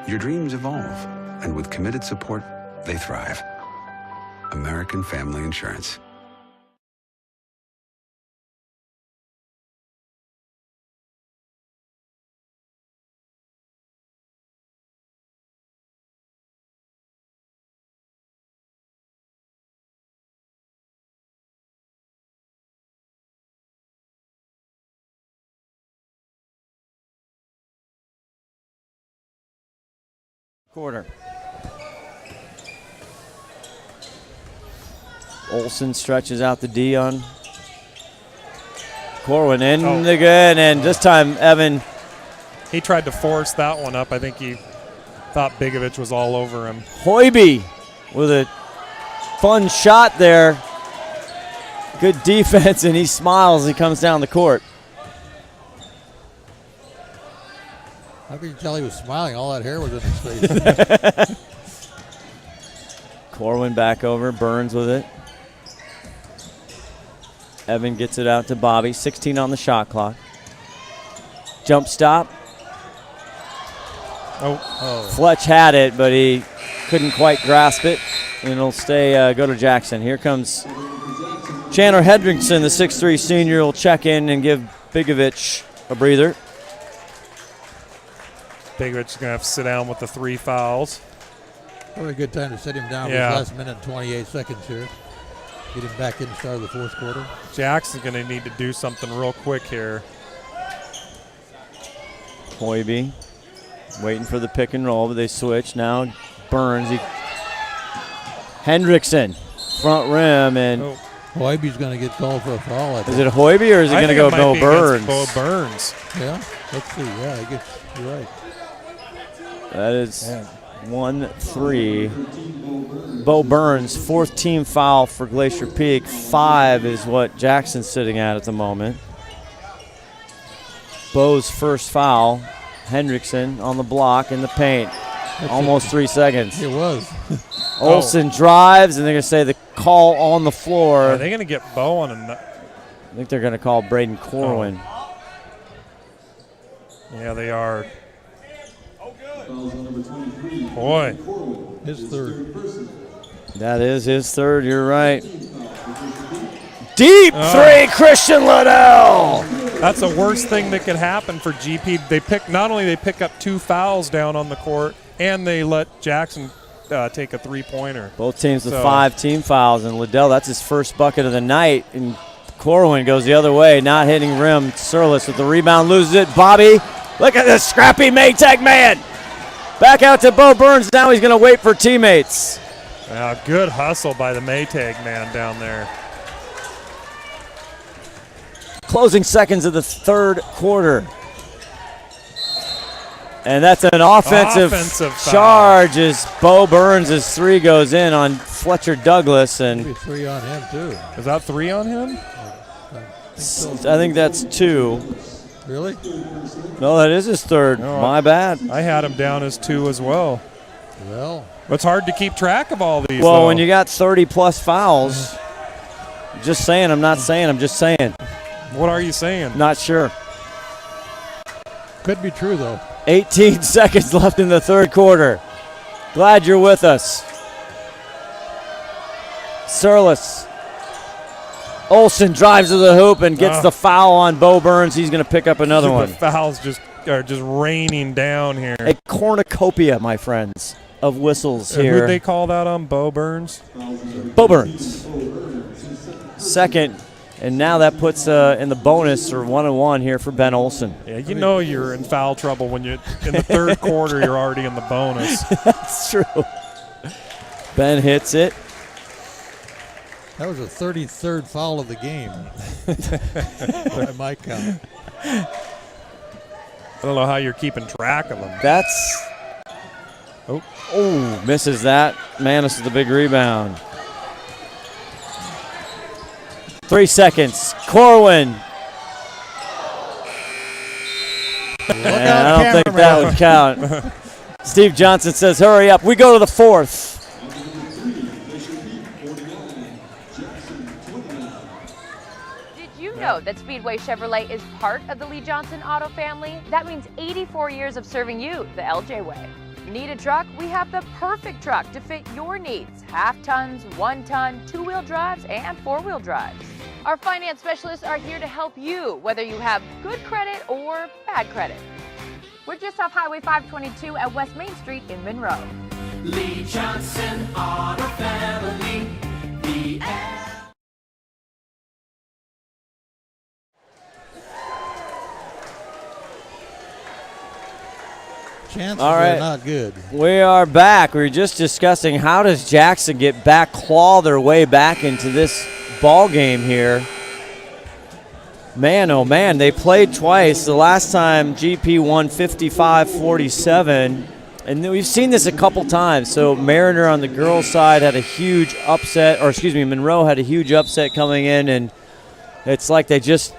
Your dreams evolve, and with committed support, they thrive. American Family Insurance. Quarter. Olsen stretches out the D on Corwin in the good, and this time Evan. He tried to force that one up. I think he thought Bigovich was all over him. Hoiby with a fun shot there. Good defense, and he smiles as he comes down the court. How could you tell he was smiling? All that hair was in his face. Corwin back over, Burns with it. Evan gets it out to Bobby, 16 on the shot clock. Jump stop. Oh. Fletch had it, but he couldn't quite grasp it, and it'll stay, go to Jackson. Here comes Chandler Hendrickson, the 6'3 senior, will check in and give Bigovich a breather. Bigovich is going to have to sit down with the 3 fouls. Probably a good time to sit him down for his last minute and 28 seconds here. Get him back in the start of the fourth quarter. Jackson's going to need to do something real quick here. Hoiby waiting for the pick and roll, but they switch. Now Burns. Hendrickson, front rim, and Hoiby's going to get called for a foul. Is it Hoiby or is it going to go Bo Burns? Bo Burns. Yeah, let's see. Yeah, I guess you're right. That is 1-3. Bo Burns, 4th team foul for Glacier Peak. 5 is what Jackson's sitting at the moment. Bo's first foul. Hendrickson on the block in the paint. Almost 3 seconds. It was. Olsen drives, and they're going to say the call on the floor. Are they going to get Bo on a... I think they're going to call Braden Corwin. Yeah, they are. Boy. His third. That is his third, you're right. Deep three, Christian Liddell. That's the worst thing that could happen for GP. They not only they pick up 2 fouls down on the court, and they let Jackson take a 3-pointer. Both teams with 5 team fouls, and Liddell, that's his first bucket of the night. And Corwin goes the other way, not hitting rim. Surlis with the rebound, loses it. Bobby, look at this scrappy Maytag man. Back out to Bo Burns. Now he's going to wait for teammates. Good hustle by the Maytag man down there. Closing seconds of the third quarter. And that's an offensive foul. charge as Bo Burns' 3 goes in on Fletcher Douglas. And Maybe 3 on him, too. Is that 3 on him? I think that's 2. Really? No, that is his 3rd. No, My bad. I had him down as 2 as well. Well, It's hard to keep track of all these. Well, though. when you got 30-plus fouls, just saying, I'm not saying, I'm just saying. What are you saying? Not sure. could be true, though. 18 seconds left in the 3rd quarter. Glad you're with us. Sirles. Olsen drives to the hoop and gets the foul on Bo Burns. He's going to pick up another one. The fouls are just raining down here. A cornucopia, my friends, of whistles here. Who'd they call that on? Bo Burns? Bo Burns. 2nd, and now that puts in the bonus or 1-1 here for Ben Olsen. Yeah, you know you're in foul trouble when you're in the 3rd quarter. You're already in the bonus. That's true. Ben hits it. That was the 33rd foul of the game. By my count. I don't know how you're keeping track of them. That's. Oh, misses that. Manis with the big rebound. 3 seconds. Corwin. I don't think that would count. Steve Johnson says, hurry up. We go to the 4th. Know that Speedway Chevrolet is part of the Lee Johnson Auto family? That means 84 years of serving you the LJ way. Need a truck? We have the perfect truck to fit your needs. Half tons, 1 ton, 2-wheel drives, and 4-wheel drives. Our finance specialists are here to help you, whether you have good credit or bad credit. We're just off Highway 522 at West Main Street in Monroe. Lee Johnson Auto Family. The Chances All right. are not good. We are back. We were just discussing how does Jackson get back, claw their way back into this ball game here. Man, oh man, they played twice. The last time GP won 55-47, and we've seen this a couple times. So Mariner on the girls' side had a huge upset, or excuse me, Monroe had a huge upset coming in, and it's like it's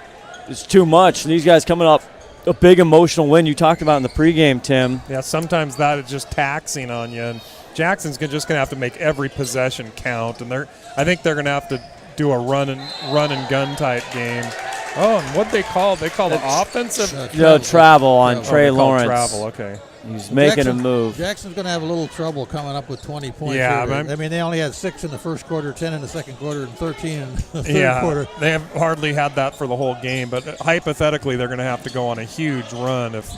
too much. And these guys coming up. A big emotional win you talked about in the pregame, Tim. Yeah, sometimes that is just taxing on you. And Jackson's just going to have to make every possession count. And I think they're going to have to do a run and gun type game. Oh, and what they call the offensive travel on Trey Lawrence. Travel, okay. He's making a move. Jackson's going to have a little trouble coming up with 20 points. Yeah, I mean, they only had 6 in the first quarter, 10 in the second quarter, and 13 in the third quarter. They have hardly had that for the whole game. But hypothetically, they're going to have to go on a huge run. If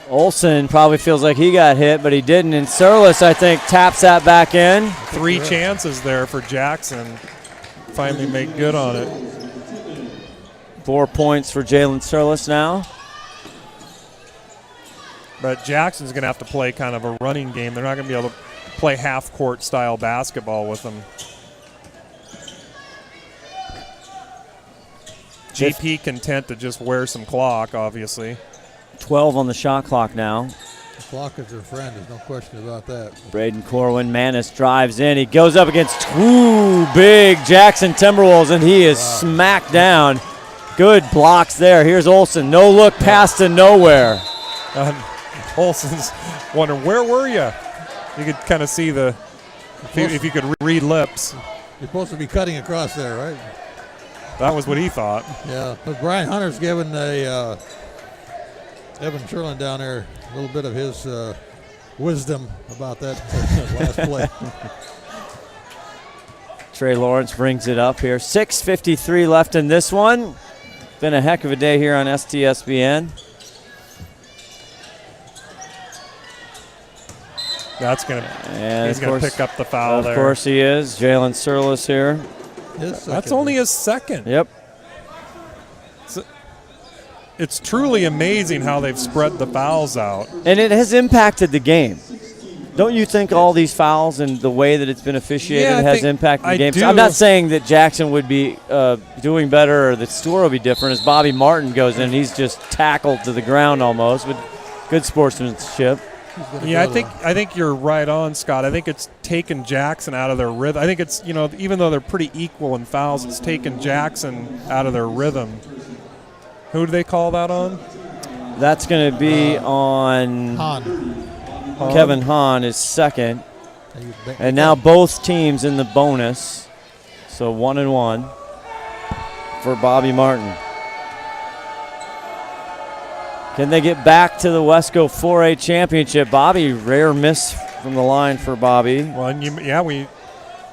Olsen probably feels like he got hit, but he didn't. And Sirles, I think, taps that back in. 3 chances there for Jackson. Finally make good on it. 4 points for Jalen Sirles now. But Jackson's going to have to play kind of a running game. They're not going to be able to play half-court style basketball with them. GP content to just wear some clock, obviously. 12 on the shot clock now. The clock is their friend. There's no question about that. Braden Corwin, Manis drives in. He goes up against 2 big Jackson Timberwolves, and he is smacked down. Good blocks there. Here's Olsen. No look pass to nowhere. Olsen's wondering, where were you? You could kind of see if you could read lips. You're supposed to be cutting across there, right? That was what he thought. Yeah, but Brian Hunter's given Evan Sherlin down there a little bit of his wisdom about that last play. Trey Lawrence brings it up here. 6:53 left in this one. Been a heck of a day here on STSPN. He's going to pick up the foul there. Of course he is. Jalen Sirles here. That's only his second. Yep. It's truly amazing how they've spread the fouls out. And it has impacted the game. Don't you think all these fouls and the way that it's been officiated has impacted the game? do. I'm not saying that Jackson would be doing better or that score will be different as Bobby Martin goes in. He's just tackled to the ground almost. But Good sportsmanship. Yeah, I think you're right on, Scott. I think it's taken Jackson out of their rhythm. I think it's, even though they're pretty equal in fouls, it's taken Jackson out of their rhythm. Who do they call that on? That's going to be on Kevin Hahn is second. And now both teams in the bonus. So 1-1 for Bobby Martin. Can they get back to the Wesco 4A championship? Bobby, rare miss from the line for Bobby. Well,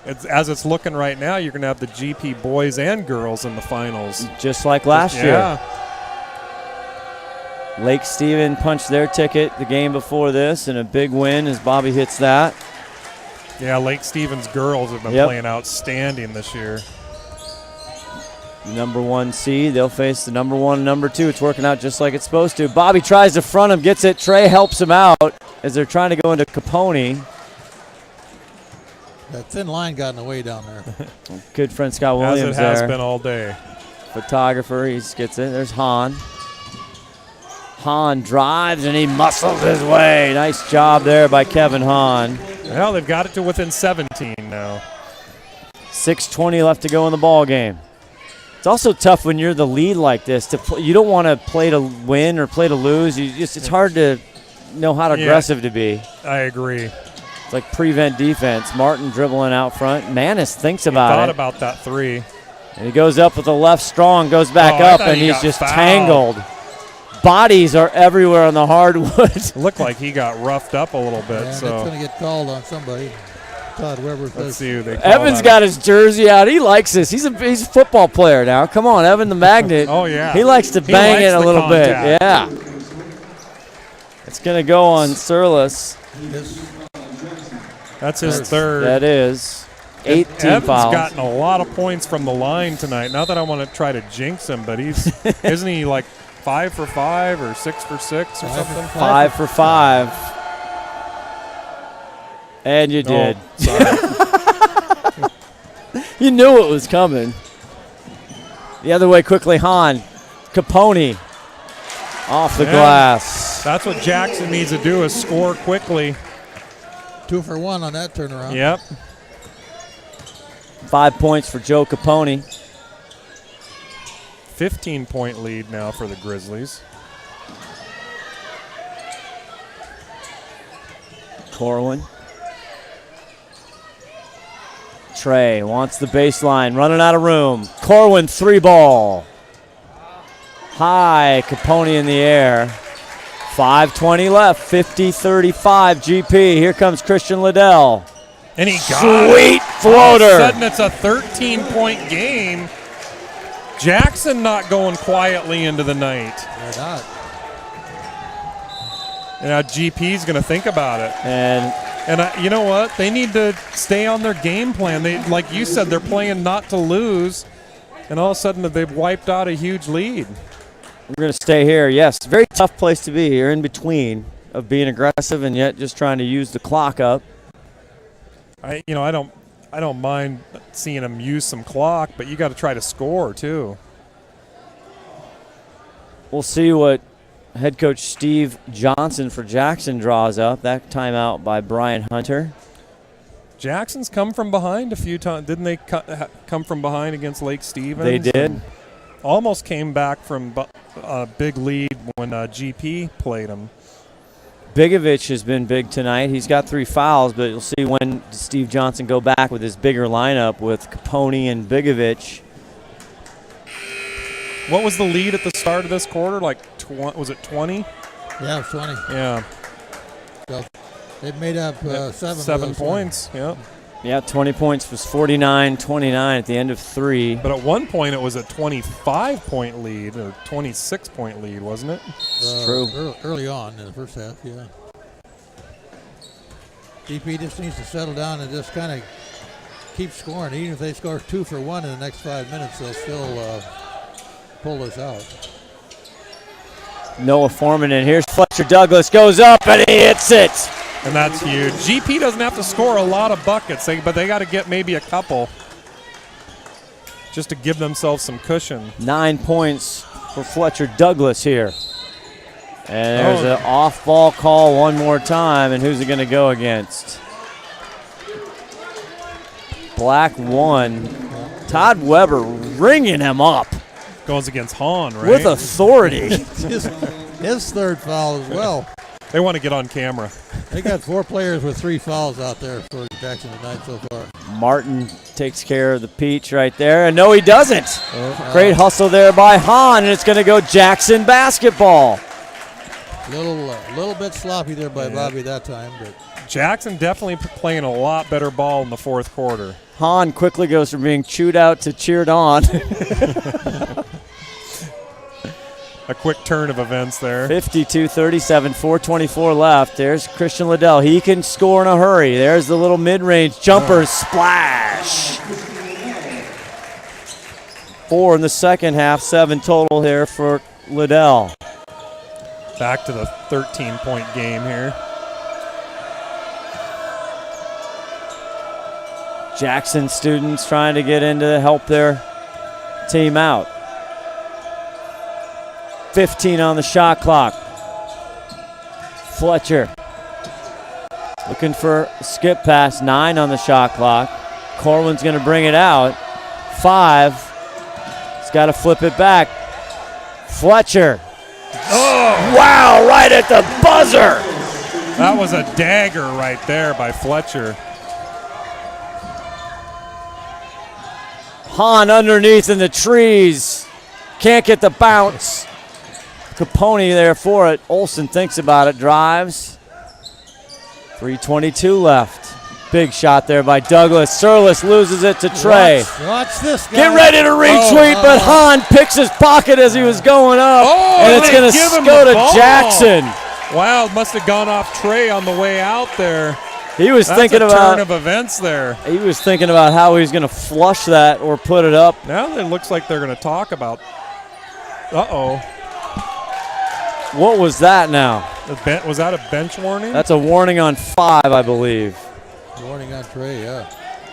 as it's looking right now, you're going to have the GP boys and girls in the finals. Just like last year. Lake Stephen punched their ticket the game before this, and a big win as Bobby hits that. Yeah, Lake Stephen's girls have been playing outstanding this year. Number 1 seed, they'll face the number 1 and number 2. It's working out just like it's supposed to. Bobby tries to front him, gets it. Trey helps him out as they're trying to go into Capone. That thin line got in the way down there. Good friend Scott Williams as it has there. been all day. Photographer, he gets it. There's Hahn. Hahn drives and he muscles his way. Nice job there by Kevin Hahn. Well, they've got it to within 17 now. 6:20 left to go in the ball game. It's also tough when you're the lead like this. You don't want to play to win or play to lose. It's hard to know how aggressive to be. I agree. It's like prevent defense. Martin dribbling out front. Manis thinks about it. Thought about that 3. And he goes up with the left strong, goes back up, and he's just tangled. Bodies are everywhere on the hardwood. Looked like he got roughed up a little bit. Yeah, so that's going to get called on somebody. Todd Weber. Let's see who they call. Evan's got his jersey out. He likes this. He's a football player now. Come on, Evan the Magnet. Oh, yeah. He likes to bang it a little bit. contact. Yeah. It's going to go on Surlis. That's his third. That is. 18 Evan's fouls. gotten a lot of points from the line tonight. Not that I want to try to jinx him, but isn't he like 5 for 5 or 6 for 6 or something? 5 for 5. And you did. Oh, You knew it was coming. The other way quickly, Hahn. Capone off the glass. That's what Jackson needs to do, is score quickly. 2 for 1 on that turnaround. Yep. 5 points for Joe Capone. 15-point lead now for the Grizzlies. Corwin. Trey wants the baseline, running out of room. Corwin 3-ball. High, Capone in the air. 5:20 left, 50-35 GP. Here comes Christian Liddell. And he got Sweet floater. All of a sudden it's a 13-point game. Jackson not going quietly into the night. They're not. And now GP's going to think about it. And you know what? They need to stay on their game plan. They, like you said, they're playing not to lose, and all of a sudden they've wiped out a huge lead. we're going to stay here. Yes, very tough place to be. You're in between of being aggressive and yet just trying to use the clock up. I don't mind seeing them use some clock, but you got to try to score too. We'll see what head coach Steve Johnson for Jackson draws up. That timeout by Brian Hunter. Jackson's come from behind a few times. Didn't they come from behind against Lake Stevens? They did. Almost came back from a big lead when GP played them. Bigovich has been big tonight. He's got 3 fouls, but you'll see when Steve Johnson go back with his bigger lineup with Capone and Bigovich. What was the lead at the start of this quarter? Like, was it 20? Yeah, it was 20. Yeah. So they've made up 7 points. Yeah. Yeah, 20 points was 49-29 at the end of 3. But at one point it was a 25-point lead or 26-point lead, wasn't it? True. Early on in the first half, yeah. DP just needs to settle down and just kind of keep scoring. Even if they score 2 for 1 in the next 5 minutes, they'll still pull this out. Noah Foreman, and here's Fletcher Douglas, goes up and he hits it. And that's huge. GP doesn't have to score a lot of buckets, but they got to get maybe a couple just to give themselves some cushion. 9 points for Fletcher Douglas here. And there's an off-ball call one more time, and who's it going to go against? Black 1. Todd Weber ringing him up. Goes against Hahn, right? With authority. his third foul as well. They want to get on camera. They got 4 players with 3 fouls out there for Jackson tonight so far. Martin takes care of the peach right there. And no, he doesn't. Great hustle there by Hahn, and it's going to go Jackson basketball. Little bit sloppy there by Bobby that time. But Jackson definitely playing a lot better ball in the fourth quarter. Hahn quickly goes from being chewed out to cheered on. A quick turn of events there. 52-37, 4:24 left. There's Christian Liddell. He can score in a hurry. There's the little mid-range jumper splash. 4 in the second half, 7 total here for Liddell. Back to the 13-point game here. Jackson students trying to get in to help their team out. 15 on the shot clock. Fletcher looking for a skip pass. 9 on the shot clock. Corwin's going to bring it out. 5. He's got to flip it back. Fletcher. Oh! Wow, right at the buzzer. That was a dagger right there by Fletcher. Hahn underneath in the trees. Can't get the bounce. Capone there for it. Olsen thinks about it, drives. 3:22 left. Big shot there by Douglas. Surlis loses it to Trey. Watch this guy. Get ready to retweet, but Hahn picks his pocket as he was going up, and it's going to go to Jackson. Wow, must have gone off Trey on the way out there. He was thinking That's a about turn of events there. He was thinking about how he's going to flush that or put it up. Now it looks like they're going to talk about. Uh-oh. What was that now? Was that a bench warning? That's a warning on 5, I believe. Warning on Trey, yeah.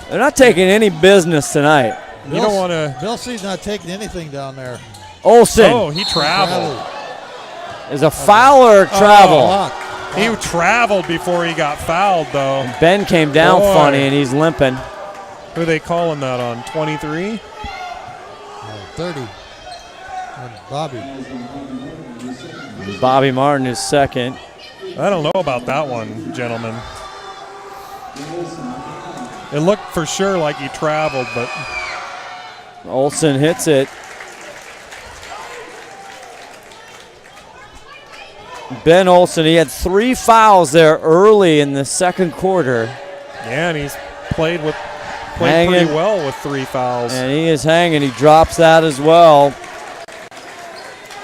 They're not taking any business tonight. You don't want to. Bill C's not taking anything down there. Olsen. Oh, he traveled. Is a foul or travel? He traveled before he got fouled, though. Ben came down funny, and he's limping. Who are they calling that on? 23? 30. And Bobby. Bobby Martin is second. I don't know about that one, gentlemen. It looked for sure like he traveled, but Olsen hits it. Ben Olsen, he had 3 fouls there early in the second quarter. Yeah, and he's played pretty well with 3 fouls. And he is hanging. He drops that as well.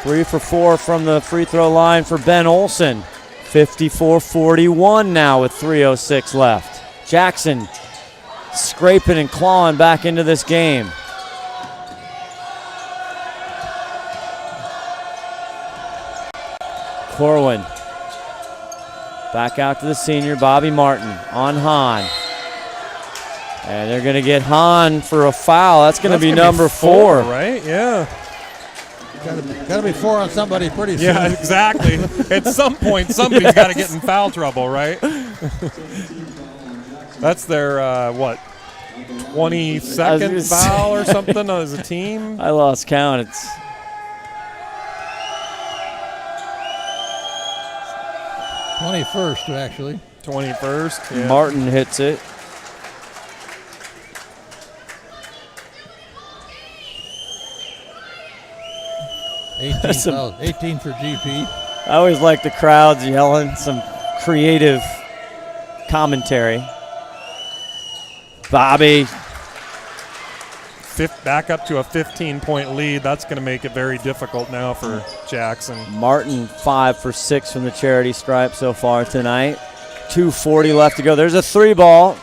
3 for 4 from the free throw line for Ben Olsen. 54-41 now with 3:06 left. Jackson scraping and clawing back into this game. Corwin back out to the senior, Bobby Martin on Hahn. And they're going to get Hahn for a foul. That's going to be number 4. Right? Yeah. Got to be 4 on somebody pretty soon. Yeah, exactly. At some point, somebody's got to get in foul trouble, right? That's their, 22nd foul or something as a team? I lost count. It's 21st, actually. 21st. Yeah. Martin hits it. Some, 18 for GP. I always like the crowds yelling some creative commentary. Bobby. Back up to a 15-point lead. That's going to make it very difficult now for Jackson. Martin 5 for 6 from the charity stripe so far tonight. 2:40 left to go. There's a 3 ball.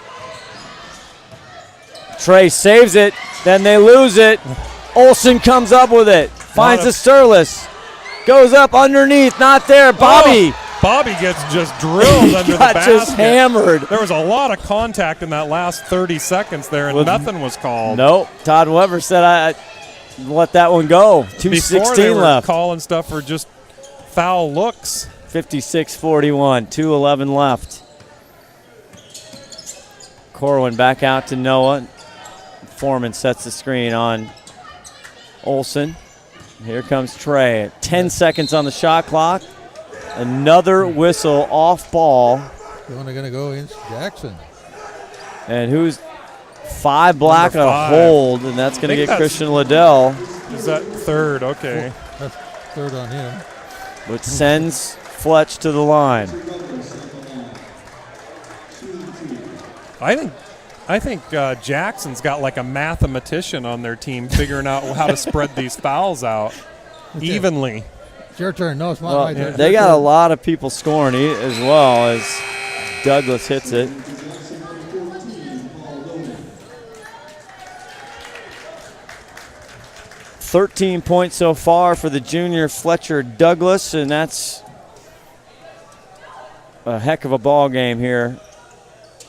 Trey saves it. Then they lose it. Olsen comes up with it. Finds the Surlis. Goes up underneath. Not there. Bobby. Bobby gets just drilled under the basket. Just hammered. There was a lot of contact in that last 30 seconds there, and nothing was called. Nope. Todd Weber said I let that one go. 2:16 Before they were left. calling stuff for just foul looks. 56-41, 2:11 left. Corwin back out to Noah. Foreman sets the screen on Olsen. Here comes Trey. 10 seconds on the shot clock. Another whistle off ball. Only going to go against Jackson. And who's 5 black on a hold, and that's going to get Christian Liddell. Is that third? Okay. That's third on him. Which sends Fletch to the line. I think Jackson's got like a mathematician on their team figuring out how to spread these fouls out evenly. It's your turn. No, it's not Well, my turn. they got a lot of people scoring as well as Douglas hits it. "13 points so far for the junior Fletcher Douglas, and that's a heck of a ball game here.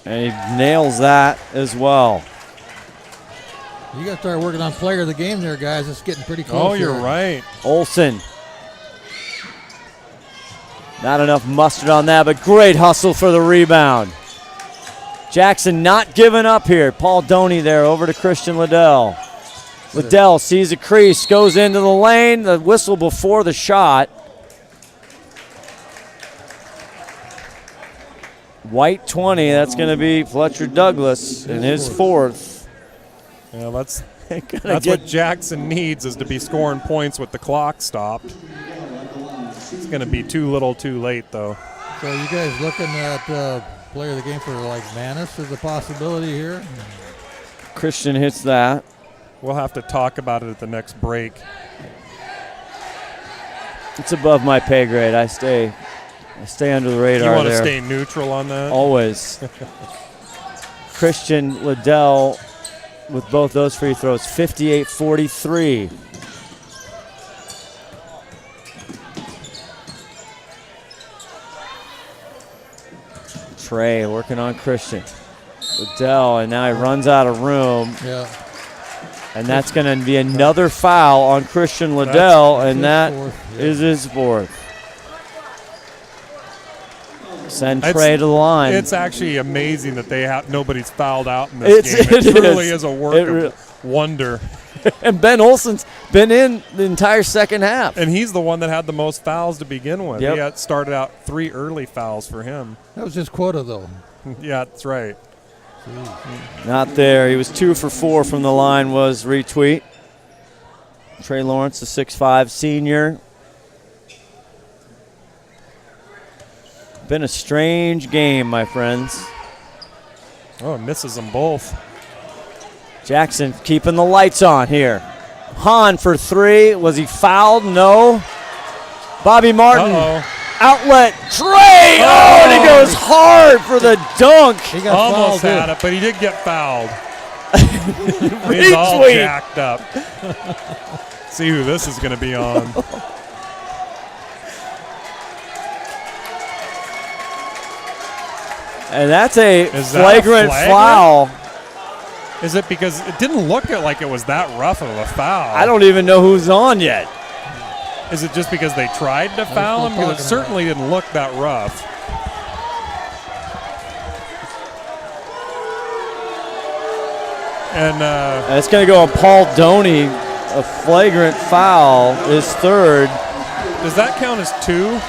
And he nails that as well. You got to start working on player of the game there, guys. It's getting pretty close. Oh, you're right. Olsen. Not enough mustard on that, but great hustle for the rebound. Jackson not giving up here. Paul Doney there over to Christian Liddell. Liddell sees a crease, goes into the lane. The whistle before the shot. White 20, that's going to be Fletcher Douglas in his fourth. Yeah, that's what Jackson needs, is to be scoring points with the clock stopped. It's going to be too little too late, though. So you guys looking at player of the game for like Manis as a possibility here? Christian hits that. We'll have to talk about it at the next break. It's above my pay grade. I stay under the radar. You want to there. stay neutral on that? Always. Christian Liddell with both those free throws, 58-43. Trey working on Christian. Liddell, and now he runs out of room. Yeah. And that's going to be another foul on Christian Liddell, and that is his fourth. Send Trey to the line. It's actually amazing that nobody's fouled out in this game. It truly is a work of wonder. And Ben Olsen's been in the entire second half. And he's the one that had the most fouls to begin with. Yep. He had started out 3 early fouls for him. That was his quota, though. Yeah, that's right. Not there. He was 2 for 4 from the line, was retweet. Trey Lawrence, the 6'5 senior. Been a strange game, my friends. Oh, misses them both. Jackson keeping the lights on here. Hahn for 3. Was he fouled? No. Bobby Martin. Outlet. Trey! Oh, and he goes hard for the dunk. He got almost fouled, had it, but he did get fouled. He's all jacked up. See who this is going to be on. And that's a flagrant foul. Is it because it didn't look like it was that rough of a foul? I don't even know who's on yet. Is it just because they tried to foul him? Because it certainly didn't look that rough. And it's going to go on Paul Doney. A flagrant foul is third. Does that count as 2?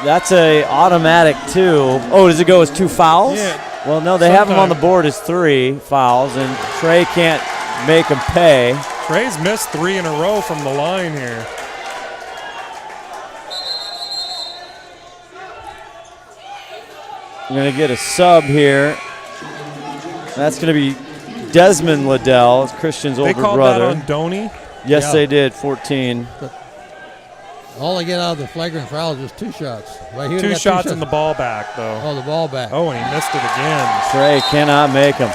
That's a automatic 2. Oh, does it go as 2 fouls? Yeah. Well, no, they have him on the board as 3 fouls, and Trey can't make him pay. Trey's missed 3 in a row from the line here. I'm going to get a sub here. That's going to be Desmond Liddell, Christian's older brother. They called that on Doney? Yes, they did, 14. All they get out of the flagrant foul is just 2 shots. Well, 2 shots in the ball back, though. Oh, the ball back. Oh, and he missed it again. Trey cannot make him.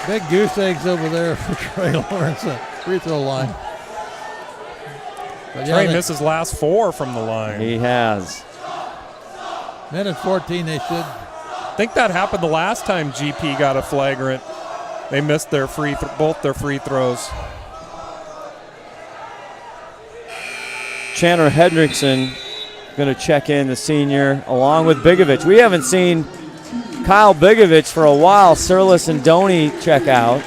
Big goose eggs over there for Trey Lawrence at free throw line. But Trey missed his last 4 from the line. He has. Minute 14, they should. I think that happened the last time GP got a flagrant. They missed their both their free throws. Chandler Hendrickson going to check in, the senior, along with Bigovich. We haven't seen Kyle Bigovich for a while. Sirlis and Doney check out.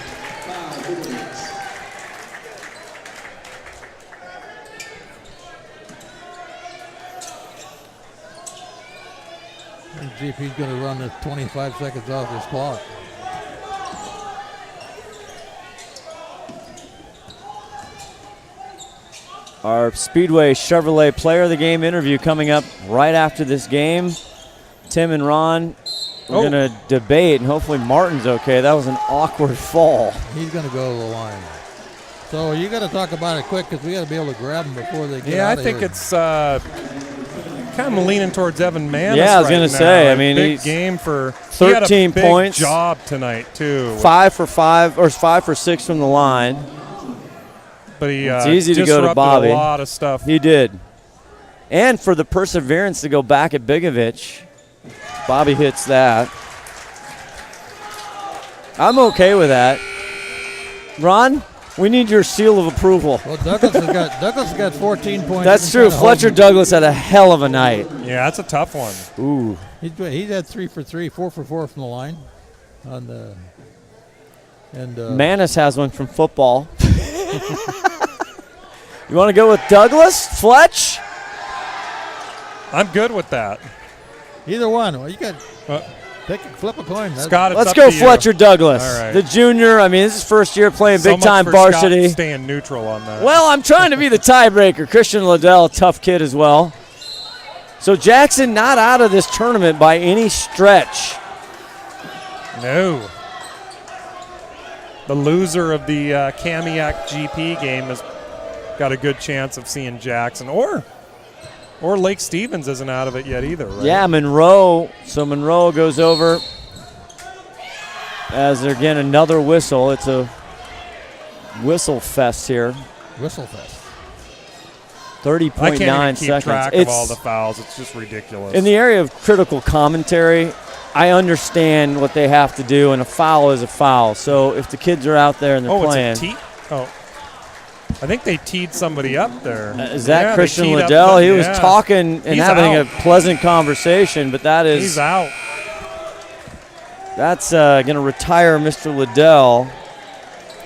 GP's going to run the 25 seconds off his clock. Our Speedway Chevrolet Player of the Game interview coming up right after this game. Tim and Ron, we're going to debate, and hopefully Martin's okay. That was an awkward fall. He's going to go to the line. So you got to talk about it quick because we got to be able to grab them before they get out of here. I think it's kind of leaning towards Evan Manis. Yeah, I was going to say. I mean, big game for 13 he had a points. big job tonight too. 5 for 5 or 5 for 6 from the line. But he it's easy to go to disrupted Bobby. a lot of stuff. He did. And for the perseverance to go back at Bigovich, Bobby hits that. I'm okay with that. Ron, we need your seal of approval. Well, Douglas has got 14 points. That's true. Fletcher Douglas had a hell of a night. Yeah, that's a tough one. Ooh. He's had 3 for 3, 4 for 4 from the line. Manis has one from football. You want to go with Douglas? Fletch? I'm good with that. Either one. Well, you got flip a coin. Scott, let's go Fletcher Douglas. All right. The junior. I mean, this is his first year playing So big-time much for varsity. Scott staying neutral on that. Well, I'm trying to be the tiebreaker. Christian Liddell, tough kid as well. So Jackson not out of this tournament by any stretch. No. The loser of the Kamiak GP game has got a good chance of seeing Jackson. Or Lake Stevens isn't out of it yet either, right? Yeah, Monroe. So Monroe goes over as again another whistle. It's a whistle fest here. Whistle fest. 30.9 seconds. I can't even keep track It's of all the fouls. It's just ridiculous. in the area of critical commentary. I understand what they have to do, and a foul is a foul. So if the kids are out there and they're playing. It's a tee? Oh. I think they teed somebody up there. Is that Christian Liddell? He was talking and having a pleasant conversation, but that is. He's out. That's going to retire Mr. Liddell.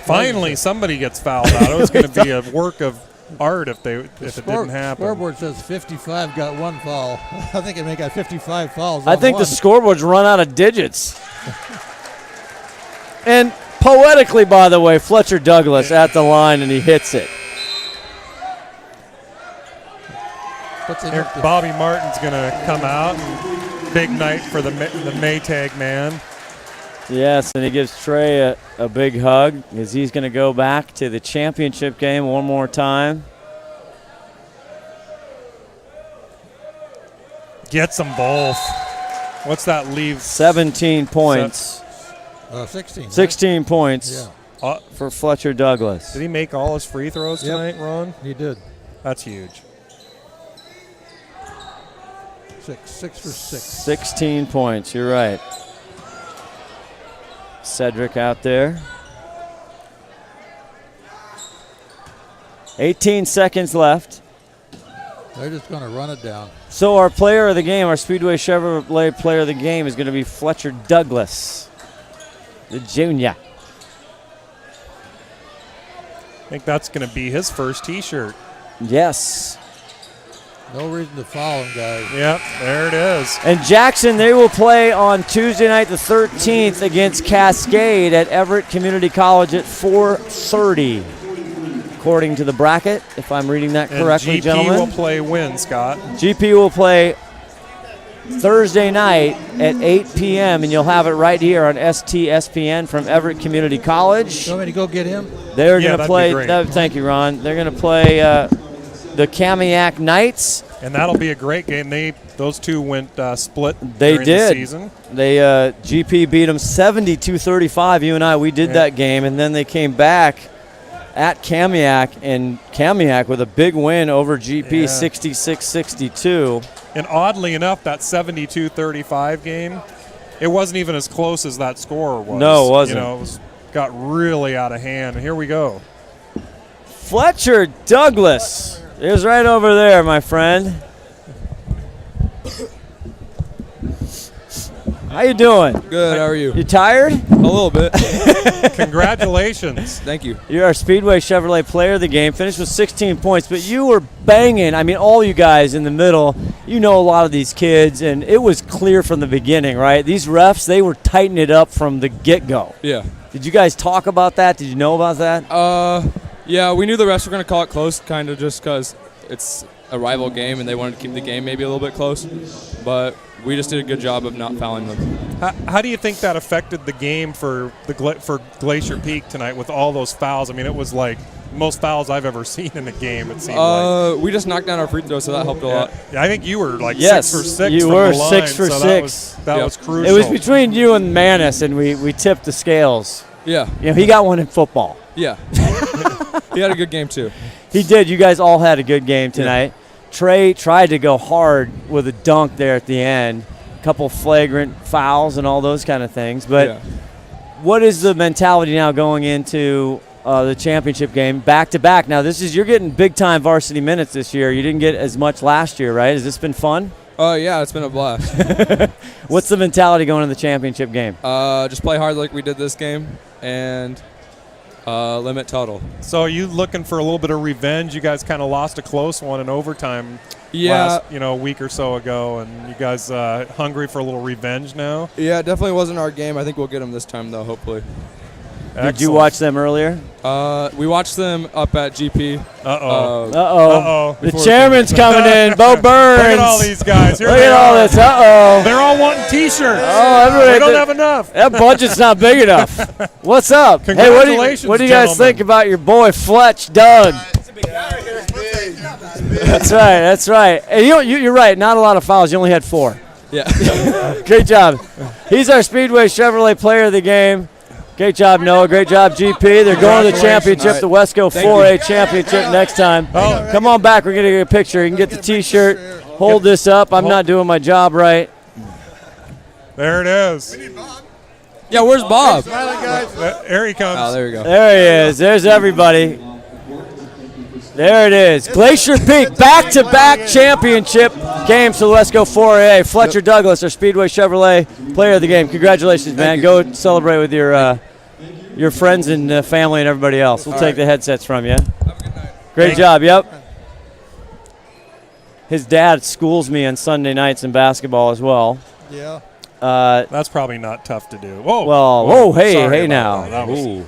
Finally, somebody gets fouled out. It was going to be a work of art if it didn't happen. Scoreboard says 55 got 1 foul. I think it may got 55 fouls. I think the scoreboard's run out of digits. And poetically, by the way, Fletcher Douglas at the line, and he hits it. Here, Bobby Martin's going to come out. Big night for the Maytag man. Yes, and he gives Trey a big hug as he's going to go back to the championship game one more time. Gets them both. What's that leave? 17 points. 16. 16 points for Fletcher Douglas. Did he make all his free throws tonight, Ron? He did. That's huge. 6 for 6. 16 points, you're right. Cedric out there. 18 seconds left. They're just going to run it down. So our player of the game, our Speedway Chevrolet player of the game is going to be Fletcher Douglas, the junior. I think that's going to be his first T-shirt. Yes. No reason to foul him, guys. Yep, there it is. And Jackson, they will play on Tuesday night the 13th against Cascade at Everett Community College at 4:30, according to the bracket, if I'm reading that correctly, and GP gentlemen. will play when, Scott? GP will play Thursday night at 8 p.m., and you'll have it right here on STSPN from Everett Community College. You want me to go get him? They're going to play. Be great. Thank you, Ron. They're going to play the Kamiak Knights. And that'll be a great game. Those two went split They during did. the season. They GP beat them 72-35. You and I, we did that game, and then they came back at Kamiak, and Kamiak with a big win over GP, 66-62. And oddly enough, that 72-35 game, it wasn't even as close as that score was. No, it wasn't. It got really out of hand. And here we go. Fletcher Douglas It was right over there, my friend. How you doing? Good, how are you? You tired? A little bit. Congratulations. Thank you. You're our Speedway Chevrolet player of the game. Finished with 16 points, but you were banging. I mean, all you guys in the middle, you know a lot of these kids, and it was clear from the beginning, right? These refs, they were tightening it up from the get-go. Yeah. Did you guys talk about that? Did you know about that? Yeah, we knew the refs were going to call it close, kind of just because it's a rival game and they wanted to keep the game maybe a little bit close. But we just did a good job of not fouling them. How do you think that affected the game for Glacier Peak tonight with all those fouls? I mean, it was like most fouls I've ever seen in a game, it seemed like. We just knocked down our free throws, so that helped a lot. Yeah, I think you were like 6 for 6 you from were the line, 6 for so 6. That was crucial. It was between you and Manis, and we tipped the scales. Yeah. You know, he got one in football. Yeah. He had a good game, too. He did. You guys all had a good game tonight. Yeah. Trey tried to go hard with a dunk there at the end. A couple flagrant fouls and all those kind of things. But what is the mentality now going into the championship game back-to-back? Now, you're getting big-time varsity minutes this year. You didn't get as much last year, right? Has this been fun? Yeah, it's been a blast. What's the mentality going into the championship game? Just play hard like we did this game and limit total. So are you looking for a little bit of revenge? You guys kind of lost a close one in overtime last, a week or so ago, and you guys hungry for a little revenge now? Yeah, it definitely wasn't our game. I think we'll get them this time, though, hopefully. Excellent. Did you watch them earlier? We watched them up at GP. The chairman's coming in. Bo Burns. Look at all these guys. Here Look at all this. They're all wanting T-shirts. They don't have enough. That budget's not big enough. What's up? Congratulations, what do you guys think about your boy Fletch Doug? That's right. Hey, you're right. Not a lot of fouls. You only had 4. Yeah. Great job. He's our Speedway Chevrolet player of the game. Great job, Noah. Great job, GP. They're going to the championship, the Wesco 4A championship next time. Come on back. We're going to get a picture. You can get the T-shirt. Hold this up. I'm not doing my job right. There it is. Yeah, where's Bob? There he comes. Oh, there we go. There he is. There's everybody. There it is. Glacier Peak, back-to-back championship games for the Wesco 4A. Fletcher Douglas, our Speedway Chevrolet player of the game. Congratulations, man. Go celebrate with your friends and family and everybody else. We'll take the headsets from you. Have a good night. Great job, yep. His dad schools me on Sunday nights in basketball as well. Yeah. That's probably not tough to do. Whoa. Well, hey Sorry now. That was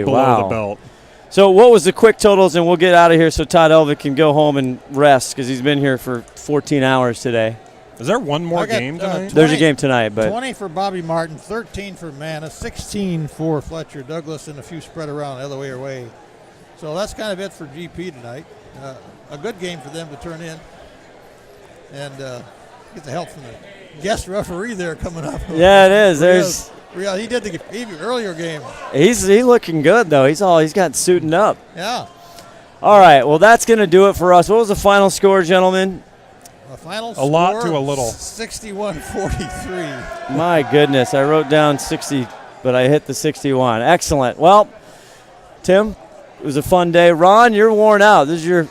below the belt. So what was the quick totals, and we'll get out of here so Todd Elvick can go home and rest because he's been here for 14 hours today. Is there one more game tonight? There's a game tonight, but 20 for Bobby Martin, 13 for Manis, 16 for Fletcher Douglas, and a few spread around the other way away. So that's kind of it for GP tonight. A good game for them to turn in, and get the help from the guest referee there coming up. Yeah, it is. He did the earlier game. He's looking good though. He's got suiting up. Yeah. All right. Well, that's going to do it for us. What was the final score, gentlemen? The final a lot to a little. 61-43. My goodness, I wrote down 60, but I hit the 61. Excellent. Well, Tim, it was a fun day. Ron, you're worn out. This is your.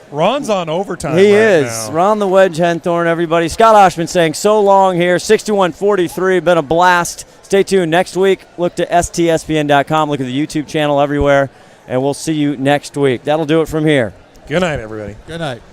Ron's on overtime. He right is. now. Ron the Wedge Henthorn, everybody. Scott Oshman saying so long here. 61-43. Been a blast. Stay tuned. Next week, look to STSPN.com. Look at the YouTube channel everywhere. And we'll see you next week. That'll do it from here. Good night, everybody. Good night.